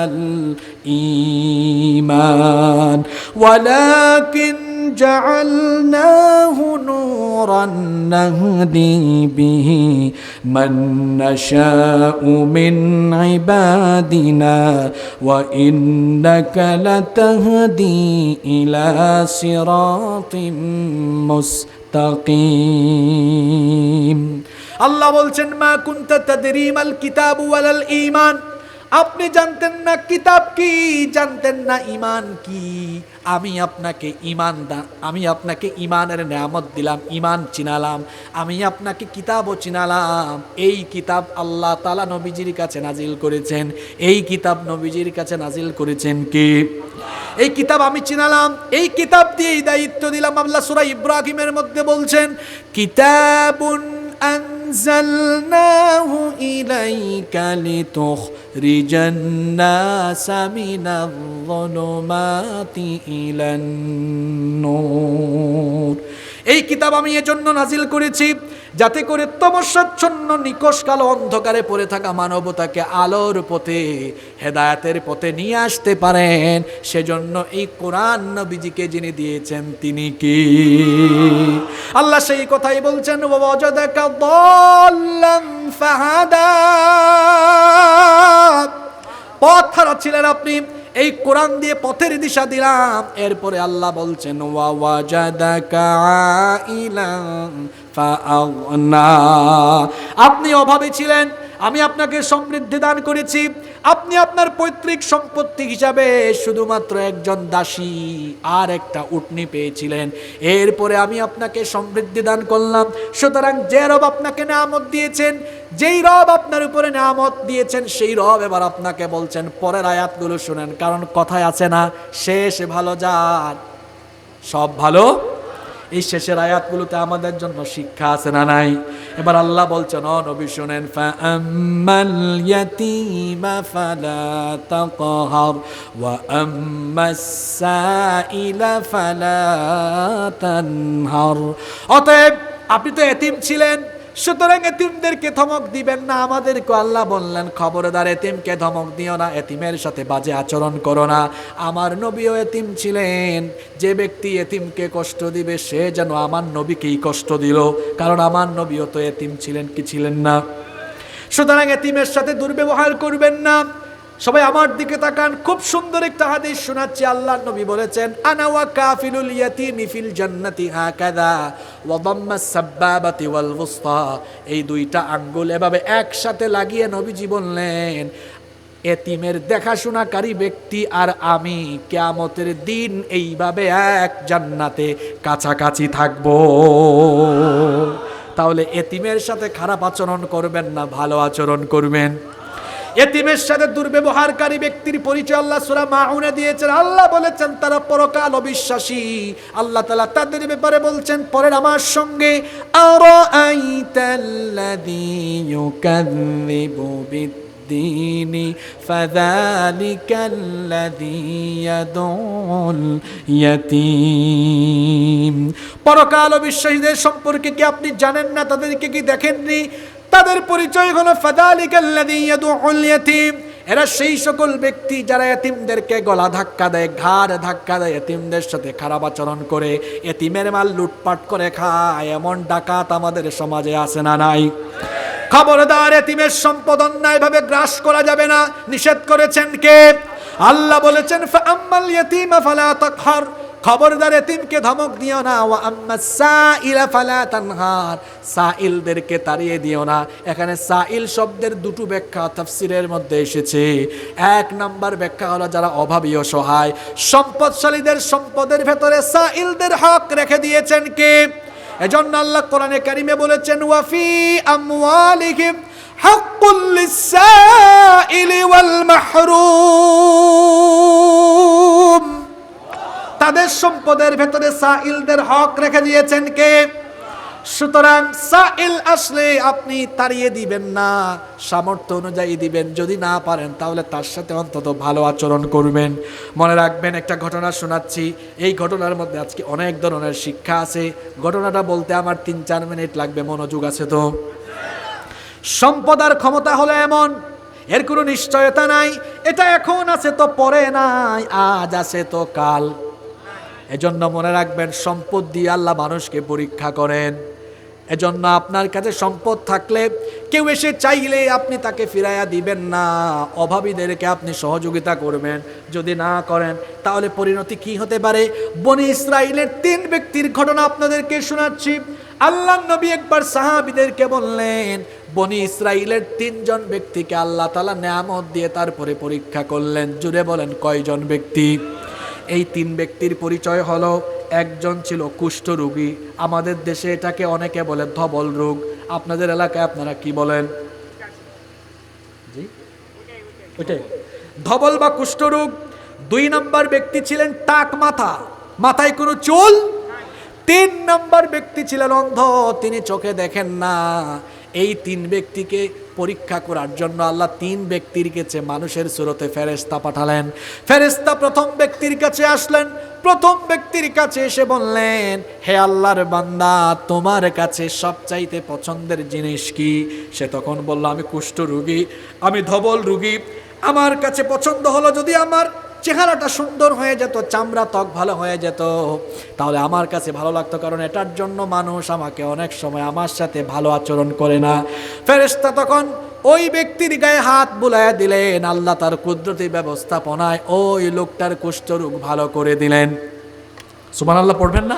الإيمان ولكن جعلناه نورا نهدي به من نشاء من عبادنا وإنك لتهدي إلى صراط مستقيم। আল্লাহ বলছেন, মা কুনতা তাদরি মাল কিতাব ওয়ালাল ঈমান, আপনি জানতেন না কিতাব কি, জানতেন না ঈমান কি। আমি আপনাকে ঈমানের নেয়ামত দিলাম, ঈমান চিনালাম, আমি আপনাকে কিতাবও চিনালাম। এই কিতাব আল্লাহ তাআলা নবীজির কাছে নাজিল করেছেন। এই কিতাব নবীজির কাছে নাজিল করেছেন কি? এই কিতাব আমি চিনালাম, এই কিতাব দিয়ে দায়িত্ব দিলাম। আল্লাহ সূরা ইব্রাহিমের মধ্যে বলছেন, কিতাবুন أنزلناه إليك لتخرج الناس من الظلمات إلى النور। এই কিতাব আমি এজন্য নাজিল করেছি যাতে করে তমসাচ্ছন্ন নিকষ কালো অন্ধকারে পড়ে থাকা মানবতাকে আলোর পথে, হেদায়েতের পথে নিয়ে আসতে পারেন। সেজন্য এই কোরআন নবীজিকে যিনি দিয়েছেন তিনি কি? আল্লাহ সেই কথাই বলছেন, ওয়াজাদাকা দাল্লান ফাহাদা, পথ হারা ছিলেন আপনি, এই কোরআন দিয়ে পথের দিশা দিলাম। এরপরে আল্লাহ বলছেন, ওয়াজাদাকা আইলান ফাআগনা, আপনি অভাবে ছিলেন, আমি আপনাকে সমৃদ্ধি দান করেছি। আপনি আপনার পৈতৃক সম্পত্তি হিসাবে শুধুমাত্র একজন দাসী আর একটা উটনি পেয়েছিলেন। এরপরে আমি আপনাকে সমৃদ্ধি দান করলাম। সুতরাং যে রব আপনাকে নেয়ামত দিয়েছেন, যেই রব আপনার উপরে নেয়ামত দিয়েছেন, সেই রব এবার আপনাকে বলছেন, পরের আয়াতগুলো শুনেন, কারণ কথায় আছে না, শেষ ভালো যার সব ভালো। এই শেষের আয়াতগুলোতে আমাদের জন্য শিক্ষা আছে না নাই? এবার আল্লাহ বলছেন, ও নবী শুনেন, ফাআম্মাল ইয়াতীমা ফালা তাকহার ওয়া আম্মাস সাইলা ফালা তানহার। অতএব আপনি তো এতিম ছিলেন, সুতরাং এতিমদেরকে ধমক দিবেন না। আমাদেরকে আল্লাহ বললেন, খবরদার এতিমকে ধমক দিও না, এতিমের সাথে বাজে আচরণ করো না। আমার নবীও এতিম ছিলেন, যে ব্যক্তি এতিমকে কষ্ট দিবে সে যেন আমার নবীকেই কষ্ট দিল, কারণ আমার নবীও তো এতিম ছিলেন, কি ছিলেন না? সুতরাং এতিমের সাথে দুর্ব্যবহার করবেন না। সবাই আমার দিকে তাকান, খুব সুন্দর একটা হাদিস শোনাচ্ছি। আল্লাহর নবী বলেছেন, আনা ওয়া কাফিলুল ইয়াতীমি ফিল জান্নাতি হাকাযা ওয়া দাম্মাস সাব্বাবাতি ওয়াল ওয়ুসতা। এই দুইটা আঙ্গুল এভাবে একসাথে লাগিয়ে নবীজি বললেন, এতিমের দেখাশোনাকারী ব্যক্তি আর আমি কিয়ামতের দিন এইভাবে এক জান্নাতে কাছাকাছি থাকবো। তাহলে এতিমের সাথে খারাপ আচরণ করবেন না, ভালো আচরণ করবেন। এতিমের সাথে দুর্ব্যবহারকারী ব্যক্তির পরিচয় আল্লাহ সূরা মাউনে দিয়েছেন। আল্লাহ বলেছেন তারা পরকাল অবিশ্বাসী। আল্লাহ তাআলা তাদের ব্যাপারে বলছেন পরের আমার সঙ্গে, আরাআইতাল্লাযী ইউকাযযিবু বিদ্দীনি ফাযালিকাল্লাযী ইয়াদউল ইয়াতীম। পরকাল অবিশ্বাসীদের সম্পর্কে কি আপনি জানেন না? তাদেরকে কি দেখেননি? তাদের পরিচয় হলো ফাযালিকাল্লাযী ইয়াদউল ইয়াতীম। এরা সেই সকল ব্যক্তি যারা এতিমদেরকে গলা ধাক্কা দেয়, ঘাড় ধাক্কা দেয়, এতিমদের সাথে খারাপ আচরণ করে, এতিমের মাল লুটপাট করে খায়। এমন ডাকাত আমাদের সমাজে আছে না নাই? খবরদার, এতিমের সম্পদ অন্যায়ভাবে গ্রাস করা যাবে না, নিষেধ করেছেন কে? আল্লাহ বলেছেন ফাআম্মাল ইয়াতীমা ফালা তাকহার, খবরদার এতিমকে ধমক দিও না, ওয়া আম্মাস সাইলা ফালা তানহার, সাইলদেরকে তাড়িয়ে দিও না। এখানে সাইল শব্দের দুটো ব্যাখ্যা তাফসীরের মধ্যে এসেছে। এক নাম্বার ব্যাখ্যা হলো যারা অভাবী ও সহায়, সম্পদশালীদের সম্পদের ভেতরে সাইলদের হক রেখে দিয়েছেন কে? এজন্য আল্লাহ কোরআনে কারিমে বলেছেন ওয়া ফি আমওয়ালিহিম হাক্কুল লিস-সাইলি ওয়াল মাহরুম, তাদের সম্পদের ভেতরে সাইলদের হক রেখে দিয়েছেন কে? সুতরাং সাইল আসলে আপনি তাড়িয়ে দিবেন না, সামর্থ্য অনুযায়ী দিবেন, যদি না পারেন তাহলে তার সাথে অন্তত ভালো আচরণ করবেন। মনে রাখবেন, একটা ঘটনা শোনাচ্ছি, এই ঘটনার মধ্যে আজকে অনেক ধরনের শিক্ষা আছে। ঘটনাটা বলতে আমার 3-4 মিনিট লাগবে, মনোযোগ আছে তো? সম্পদ আর ক্ষমতা হলো এমন, এর কোনো নিশ্চয়তা নাই, এটা এখন আছে তো পরে নাই, আজ আছে তো কাল। এজন্য মনে রাখবেন, সম্পদ দিয়ে আল্লাহ মানুষকে পরীক্ষা করেন। এজন্য আপনার কাছে সম্পদ থাকলে কেউ এসে চাইলে আপনি তাকে ফিরাইয়া দিবেন না, অভাবীদেরকে আপনি সহযোগিতা করবেন। যদি না করেন তাহলে পরিণতি কি হতে পারে? বনি ইসরাইলের 3 ব্যক্তির ঘটনা আপনাদেরকে শোনাচ্ছি। আল্লাহর নবী একবার সাহাবীদেরকে বললেন, বনি ইসরাইলের 3 জন ব্যক্তিকে আল্লাহ তাআলা নেয়ামত দিয়ে তারপরে পরীক্ষা করলেন। জুড়ে বলেন কয়জন ব্যক্তি? এই 3 ব্যক্তির পরিচয় হলো, একজন ছিল কুষ্ঠ রোগী, আমাদের দেশে এটাকে অনেকে বলে ধবল রোগ, আপনাদের এলাকায় আপনারা কি বলেন? জি, ওইটাই ধবল বা কুষ্ঠ রোগ। 2 নম্বর ব্যক্তি ছিলেন টাক মাথা, মাথায় কোনো চুল। 3 নম্বর ব্যক্তি ছিলেন অন্ধ, তিনি চোখে দেখেন না। এই 3 ব্যক্তিকে পরীক্ষা করার জন্য আল্লাহ 3 ব্যক্তির কাছে মানুষের সুরতে ফেরেশতা পাঠালেন। ফেরেশতা প্রথম ব্যক্তির কাছে আসলেন, প্রথম ব্যক্তির কাছে এসে বললেন, হে আল্লাহর বান্দা, তোমার কাছে সবচাইতে পছন্দের জিনিস কি? সে তখন বলল, আমি কুষ্ঠ রোগী, আমি ধবল রোগী, আমার কাছে পছন্দ হলো যদি আমার চেহারাটা সুন্দর হয়ে যেত, চামড়া ত্বক ভালো হয়ে যেত, তাহলে আমার কাছে ভালো লাগতো, কারণ এটার জন্য মানুষ আমাকে অনেক সময় আমার সাথে ভালো আচরণ করে না। ফেরেশতা তখন ওই ব্যক্তির গায়ে হাত বুলাইয়া দিলেন, আল্লাহ তার কুদরতি ব্যবস্থাপনায় ওই লোকটার কুষ্ঠরোগ ভালো করে দিলেন। সুবহানাল্লাহ পড়বেন না?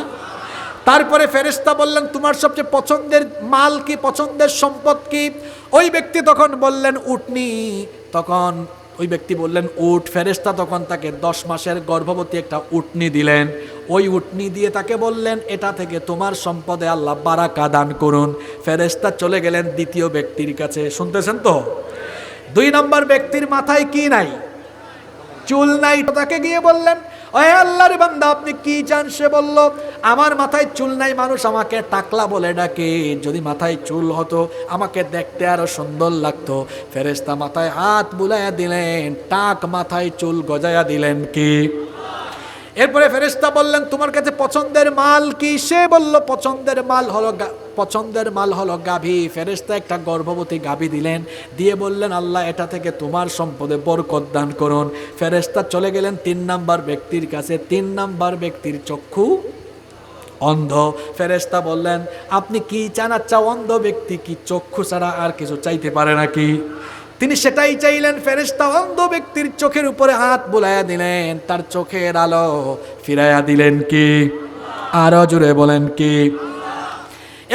তারপরে ফেরেশতা বললেন, তোমার সবচেয়ে পছন্দের মাল কি, পছন্দের সম্পদ কি? ওই ব্যক্তি তখন বললেন উটনি। তখন ওই ব্যক্তি বললেন উট। ফেরেশতা তখন তাকে 10 মাসের গর্ভবতী একটা উটনি দিলেন। ওই উটনি দিয়ে তাকে বললেন, এটা থেকে তোমার সম্পদে আল্লাহ বারাকা দান করুন। ফেরেশতা চলে গেলেন দ্বিতীয় ব্যক্তির কাছে। শুনতেছেন তো? 2 নম্বর ব্যক্তির মাথায় কি নাই? চুল নাই। তাকে গিয়ে বললেন, ওহে আল্লাহর বান্দা, আপনি কি চান? সে বলল, আমার মাথায় চুল নাই, মানুষ আমাকে টাকলা বলে ডাকে, যদি মাথায় চুল হতো আমাকে দেখতে আরো সুন্দর লাগতো। ফেরেশতা মাথায় হাত বুলাইয়া দিলেন, টাক মাথায় চুল গজায়া দিলেন কি? এরপরে ফেরেশতা বললেন, তোমার কাছে পছন্দের মাল কি? সে বলল, পছন্দের মাল হলো গাভী। ফেরেশতা একটা গর্ভবতী গাভী দিলেন, দিয়ে বললেন, আল্লাহ এটা থেকে তোমার সম্পদে বরকত দান করুন। ফেরেশতা চলে গেলেন 3 নাম্বার ব্যক্তির কাছে। 3 নাম্বার ব্যক্তির চক্ষু অন্ধ। ফেরেশতা বললেন, আপনি কি চান? আচ্ছা, অন্ধ ব্যক্তি কি চক্ষু ছাড়া আর কিছু চাইতে পারে নাকি? তিনি সেটাই চাইলেন। ফেরেশতা অন্ধ ব্যক্তির চোখের উপরে হাত বুলাইয়া দিলেন, তার চোখের আলো ফিরাইয়া দিলেন কি? আরো জোরে বলেন কি?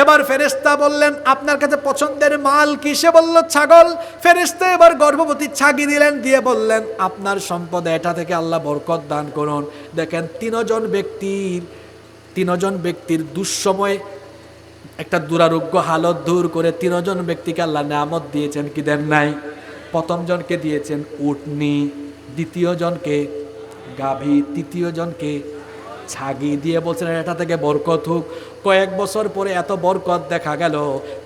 এবার ফেরেশতা বললেন, আপনার কাছে পছন্দের মাল কি? সে বলল ছাগল। ফেরেশতা এবার গর্ভবতী ছাগি দিলেন, দিয়ে বললেন, আপনার সম্পদে এটা থেকে আল্লাহ বরকত দান করুন। দেখেন, 3 জন ব্যক্তির দুঃসময় একটা দুরারোগ্য হালত দূর করে 3 জন ব্যক্তিকে আল্লাহ নেয়ামত দিয়েছেন কি দেন নাই? প্রথম জনকে দিয়েছেন উটনি, দ্বিতীয় জনকে গাভী, তৃতীয় জনকে ছাগি, দিয়ে বলছেন এটা থেকে বরকত হোক। কয়েক বছর পরে এত বরকত দেখা গেল,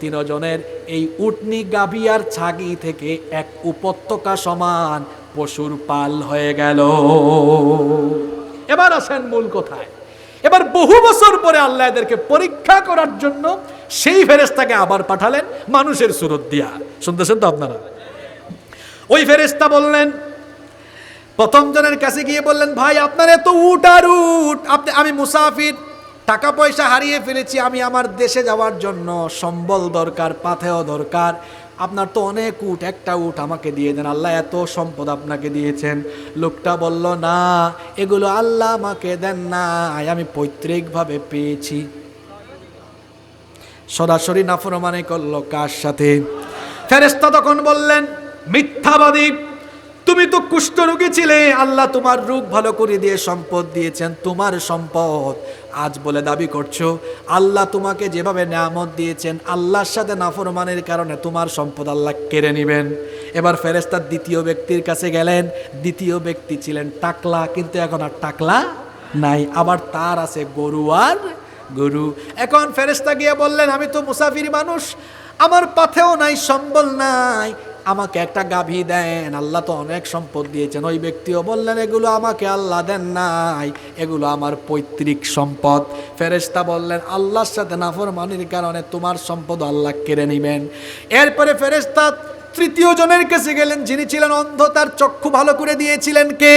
3 জনের এই উটনি, গাভী আর ছাগি থেকে এক উপত্যকা সমান পশুর পাল হয়ে গেল। এবার আসেন মূল কথায়। এবার বহু বছর পরে আল্লাহ এদেরকে পরীক্ষা করার জন্য সেই ফেরেশতাকে আবার পাঠালেন মানুষের সুরত দিয়া। শুনতেছেন তো আপনারা? ওই ফেরেশতা বললেন, প্রথম জনের কাছে গিয়ে বললেন, ভাই আপনার এত উট আর উট, আমি মুসাফির, টাকা পয়সা হারিয়ে ফেলেছি, আমি আমার দেশে যাওয়ার জন্য সম্বল দরকার, পাথেয় দরকার, আপনার তো অনেক উট, একটা উট আমাকে দিয়ে দেন, আল্লাহ এত সম্পদ আপনাকে দিয়েছেন। লোকটা বলল, না, এগুলো আল্লাহ আমাকে দেন না, আমি পৈতৃকভাবে পেয়েছি। সরাসরি নাফরমানি করলো কার সাথে? ফেরেশতা তখন বললেন, মিথ্যাবাদী, তুমি তো কুষ্ঠরোগী ছিলে, আল্লাহ তোমার রোগ ভালো করে দিয়ে সম্পদ দিয়েছেন, তোমার সম্পদ আজ বলে দাবি করছো আল্লাহ তোমাকে যেভাবে নিয়ামত দিয়েছেন, আল্লাহর সাথে নাফরমানির কারণে তোমার সম্পদ আল্লাহ কেড়ে নেবেন। এবার ফেরেশতা দ্বিতীয় ব্যক্তির কাছে গেলেন। দ্বিতীয় ব্যক্তি ছিলেন টাকলা, কিন্তু এখন আর টাকলা নাই, আবার তার আছে গরু আর গরু। এখন ফেরেশতা গিয়ে বললেন, আমি তো মুসাফির মানুষ, আমার পাথেও নাই, সম্বল নাই, আমাকে একটা গাভী দেন, আল্লাহ তো অনেক সম্পদ দিয়েছেন। ওই ব্যক্তিও বললেন, এগুলো আমাকে আল্লাহ দেন নাই, এগুলো আমার পৈতৃক সম্পদ। ফেরেশতা বললেন, আল্লাহর সাথে নাফরমানির কারণে তোমার সম্পদ আল্লাহ কেড়ে নেবেন। এরপরে ফেরেশতা তৃতীয় জনের কাছে গেলেন, যিনি ছিলেন অন্ধ, তার চক্ষু ভালো করে দিয়েছিলেন কে?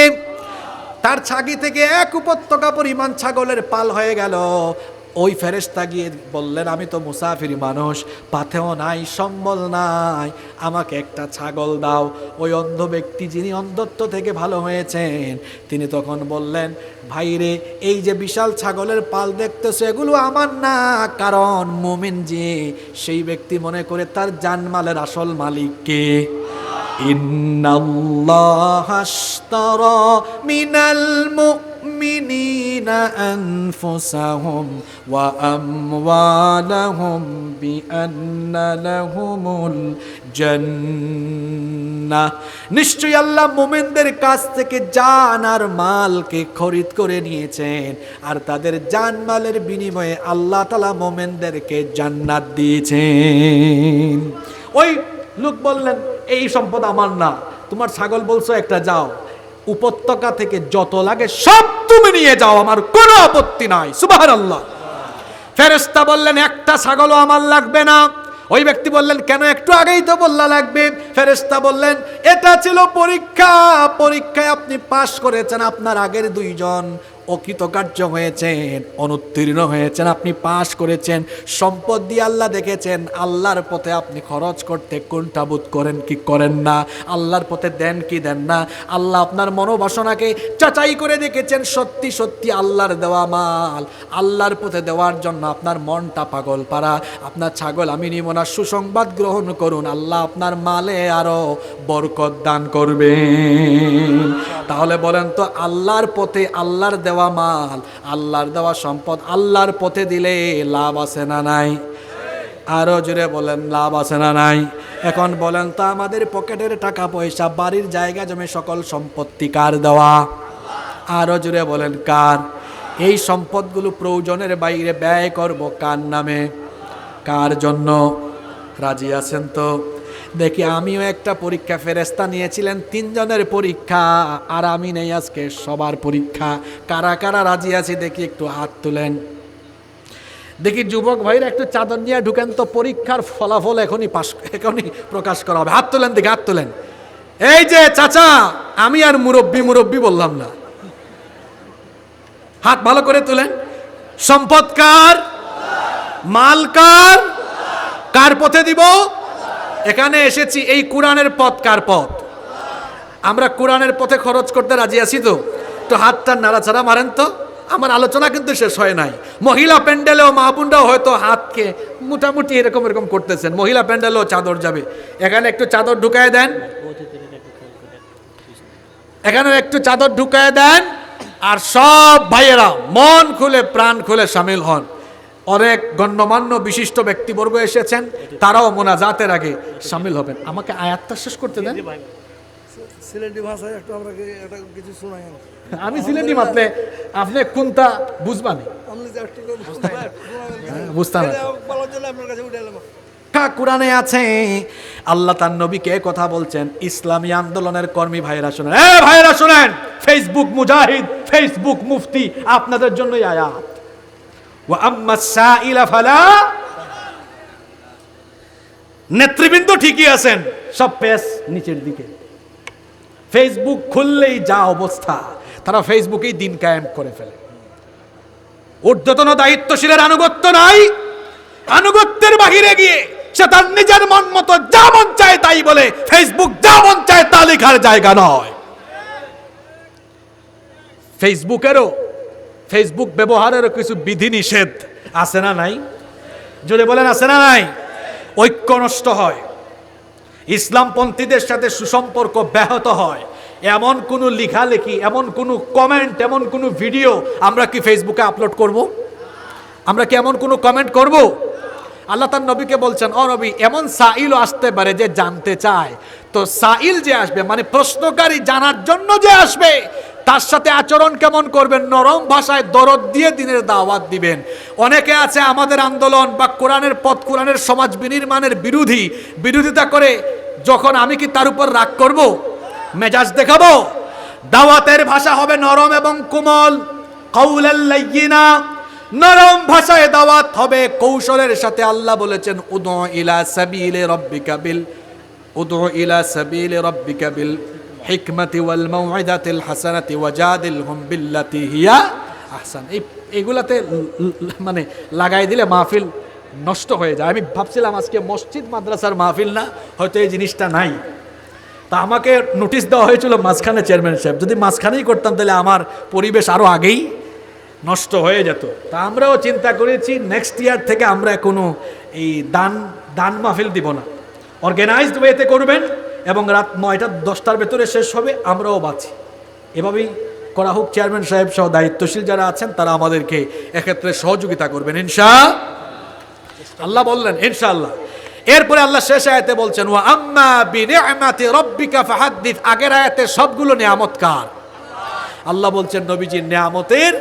তার ছাগি থেকে এক উপত্যকা পরিমাণ ছাগলের পাল হয়ে গেল। ওই ফেরেশতা গিয়ে বললেন, আমি তো মুসাফির মানুষ, পাথেও নাই, সম্বল নাই, আমাকে একটা ছাগল দাও। ওই অন্ধ ব্যক্তি, যিনি অন্ধত্ব থেকে ভালো হয়েছেন, তিনি তখন বললেন, ভাইরে, এই যে বিশাল ছাগলের পাল দেখতেছো, এগুলো আমার না, কারণ মুমিন যে সেই ব্যক্তি মনে করে তার জানমালের আসল মালিক কে? ইন্নাল্লাহা আশতারা মিনাল মুমিনিনা আনফুসাহুম ওয়া আমওয়ালাহুম বিআন্না লাহুমুল জান্নাহ। নিশ্চয়ই আল্লাহ মুমিনদের কাছ থেকে জান আর মালকে খরিদ করে নিয়েছেন, আর তাদের জানমালের বিনিময়ে আল্লাহ তাআলা মুমিনদেরকে জান্নাত দিয়েছেন। ওই লোক বললেন, এই সম্পদ আমার না, তোমার ছাগল বলছো একটা, যাও, উপত্যকা থেকে যত লাগে সব তুমি নিয়ে যাও, আমার কোনো আপত্তি নাই। সুবহানাল্লাহ। ফেরেশতা বললেন, একটা ছাগলও আমার লাগবে না। ওই ব্যক্তি বললেন, কেন? একটু আগেই তো বললা লাগবে। ফেরেশতা বললেন, এটা ছিল পরীক্ষা, পরীক্ষায় আপনি পাশ করেছেন, আপনার আগের দুইজন অকৃতকার্য হয়েছেন, অনুত্তীর্ণ হয়েছেন, আপনি পাশ করেছেন। সম্পদ দিয়ে আল্লাহ দেখেছেন, আল্লাহর পথে আপনি খরচ করতে কুণ্ঠাবোধ করেন কি করেন না, আল্লাহর পথে দেন কি দেন না। আল্লাহ আপনার মনোবাসনাকে যাচাই করে দেখেছেন, সত্যি সত্যি আল্লাহর দেওয়া মাল আল্লাহর পথে দেওয়ার জন্য আপনার মনটা পাগল পারা। আপনার ছাগল আমি নিব না, সুসংবাদ গ্রহণ করুন, আল্লাহ আপনার মালে আরো বরকত দান করবেন। তাহলে বলেন তো, আল্লাহর পথে আল্লাহর দেওয়া মাল, আল্লাহর দেওয়া সম্পদ আল্লাহর পথে দিলে লাভ আছে না নাই? আরো জোরে বলেন, লাভ আছে না নাই? এখন বলেন তো, আমাদের পকেটের টাকা পয়সা, বাড়ির জায়গা জমি, সকল সম্পত্তি কার দেওয়া? আরো জোরে বলেন, কার? এই সম্পদগুলো প্রয়োজনের বাইরে ব্যয় করব কার নামে, কার জন্য? রাজি আছেন তো? দেখি, আমিও একটা পরীক্ষা, ফেরেশতা নিয়েছিলেন 3 জনের পরীক্ষা, আর আমি নেই আজকে সবার পরীক্ষা। কারা কারা রাজি আছে দেখি, একটু হাত তুলেন। দেখি যুবক ভাইরা একটু চাদর নিয়ে ঢুকেন তো, পরীক্ষার ফলাফল এখনই এখনই প্রকাশ করা হবে। হাত তোলেন দেখি, হাত তোলেন। এই যে চাচা, আমি আর মুরব্বি বললাম না, হাত ভালো করে তোলেন। সম্পদ কার? মাল কার? কার পথে দিব? এখানে এসেছি, এই কোরআনের পথ কার পথ? আমরা কোরআনের পথে খরচ করতে রাজি আছি তো? তো হাতটা নাড়াচাড়া মারেন তো। আমার আলোচনা কিন্তু শেষ হয় নাই। মহিলা প্যান্ডেলেও মা বোনরাও হয়তো হাতকে মোটামুটি এরকম করতেছেন। মহিলা প্যান্ডেলেও চাদর যাবে, এখানে একটু চাদর ঢুকায় দেন, এখানে একটু চাদর ঢুকায় দেন। আর সব ভাইয়েরা মন খুলে প্রাণ খুলে শামিল হন। অনেক গণ্যমান্য বিশিষ্ট ব্যক্তিবর্গ এসেছেন, তারাও মোনাজাতের আগে শামিল হবেন। আমাকে আয়াতটা শেষ করতে দেন। সিলেটি ভাষায় একটু আমরা এটা কিছু শোনাই। আমি সিলেটি মাতলে আপনি কোনটা বুঝবানি? বুঝতাম কোরআনে আছে, আল্লাহ তার নবীকে কথা বলছেন। ইসলামী আন্দোলনের কর্মী ভাইয়েরা শুনেন, ভাইয়েরা শুনেন, ফেসবুক মুজাহিদ, ফেসবুক মুফতি, আপনাদের জন্যই আয়াত। ওয়া আম্মা সাইলা ফালা। নেতৃবৃন্দ ঠিকই আছেন, সব পেজ নিচের দিকে। ফেসবুক খুললেই যা অবস্থা, তারা ফেসবুকেই দিন কায়েম করে ফেলে। ঊর্ধ্বতন দায়িত্বশীলের আনুগত্য নাই, আনুগত্যের বাহিরে গিয়ে সে তার নিজের মন মতো যা মন চায় তাই বলে। ফেসবুক যা মন চায় তা লেখার জায়গা নয়। ফেসবুক ব্যবহারেরও কিছু বিধিনিষেধ আছে না নাই? যদি বলেন আছে না নাই? ঐক্য নষ্ট হয়, ইসলামপন্থীদের সাথে সুসম্পর্ক ব্যাহত হয়। এমন কোনো লেখালেখি, এমন কোনো কমেন্ট, এমন কোনো ভিডিও আমরা কি ফেসবুকে আপলোড করব? আমরা কি এমন কোনো কমেন্ট করব? আল্লাহ তার নবীকে বলছেন, ও নবী, এমন সাইলও আসতে পারে যে জানতে চায়, তো সাইল যে আসবে মানে প্রশ্নকারী জানার জন্য যে আসবে, তার সাথে আচরণ কেমন করবেন? নরম ভাষায় দরদ দিয়ে দিনের দাওয়াত দিবেন। অনেকে আছে আমাদের আন্দোলন বা কোরআনের পথ, কোরআনের সমাজ বিনির্মাণের বিরোধিতা করে, যখন আমি কি তার উপর রাগ করব, মেজাজ দেখাবো? দাওয়াতের ভাষা হবে নরম এবং কোমল, কাউলাল লাইয়িনা, নরম ভাষায় দাওয়াত হবে, কৌশলের সাথে। আল্লাহ বলেছেন, উদু ইলা সাবিলি রাব্বিকা বিল হিকমাতি ওয়াল মাউইদাতিল হাসানাতি ওয়াজাদিলহুম বিল্লাতি হিয়া আহসান। এগুলাতে মানে লাগাই দিলে মাহফিল নষ্ট হয়ে যায়। আমি ভাবছিলাম আজকে মসজিদ মাদ্রাসার মাহফিল না, হয়তো এই জিনিসটা নাই। তা আমাকে নোটিশ দেওয়া হয়েছিল মাঝখানে, চেয়ারম্যান সাহেব, যদি মাঝখানেই করতাম তাহলে আমার পরিবেশ আরও আগেই নষ্ট হয়ে যেত। তা আমরাও চিন্তা করেছি নেক্সট ইয়ার থেকে আমরা কোনো এই দান মাহফিল দিব না, অর্গানাইজড ওয়েতে করবেন এবং রাত 9টা-10টার ভেতরে শেষ হবে, আমরাও বাঁচি। এভাবেই করা হোক। চেয়ারম্যান সাহেব সহ দায়িত্বশীল যারা আছেন তারা আমাদেরকে এক্ষেত্রে সহযোগিতা করবেন ইনশাআল্লাহ। বললেন ইনশাআল্লাহ। এরপরে আল্লাহ শেষ আয়াতে বলছেন, ওয়া আম্মা বিনিআমাতি রাব্বিকা ফাহাদ্দিস। আগের আয়াতে সবগুলো নিয়ামত কার? আল্লাহ বলছেন, নবীজি নিয়ামতের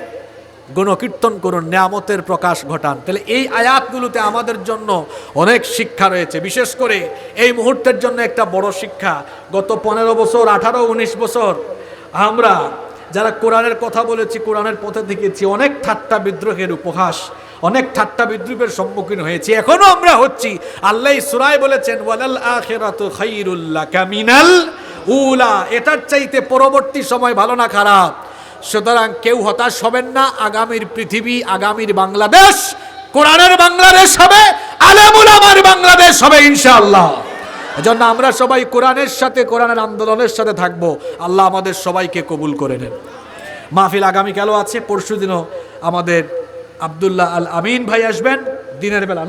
গুণকীর্তন করুন, নিয়ামতের প্রকাশ ঘটান। তাহলে এই আয়াতগুলোতে আমাদের জন্য অনেক শিক্ষা রয়েছে। বিশেষ করে এই মুহূর্তের জন্য একটা বড় শিক্ষা। গত 15 বছর, 18-19 বছর আমরা যারা কোরআনের কথা বলেছি, কোরআনের পথে থেকেছি, অনেক ঠাট্টা বিদ্রোহের উপহাস, অনেক ঠাট্টা বিদ্রুপের সম্মুখীন হয়েছি, এখনো আমরা হচ্ছি। আল্লাহ সূরায় বলেছেন, ওয়ালাল আখিরাতু খায়রুল লাকা মিনাল উলা। এটার চাইতে পরবর্তী সময় ভালো না খারাপ? সুতরাং কেউ হতাশ হবেন না। আগামীর পৃথিবী, আগামীর বাংলাদেশ কোরআনের বাংলাদেশ হবে, আলেম উলামার বাংলাদেশ হবে ইনশাআল্লাহ। এজন্য আমরা সবাই কোরআনের সাথে, কোরআনের আন্দোলনের সাথে থাকবো। আল্লাহ আমাদের সবাইকে কবুল করে নেন। মাহফিল আগামীকালও আছে, পরশুদিনও আমাদের আব্দুল্লাহ আল আমিন ভাই আসবেন দিনের বেলা।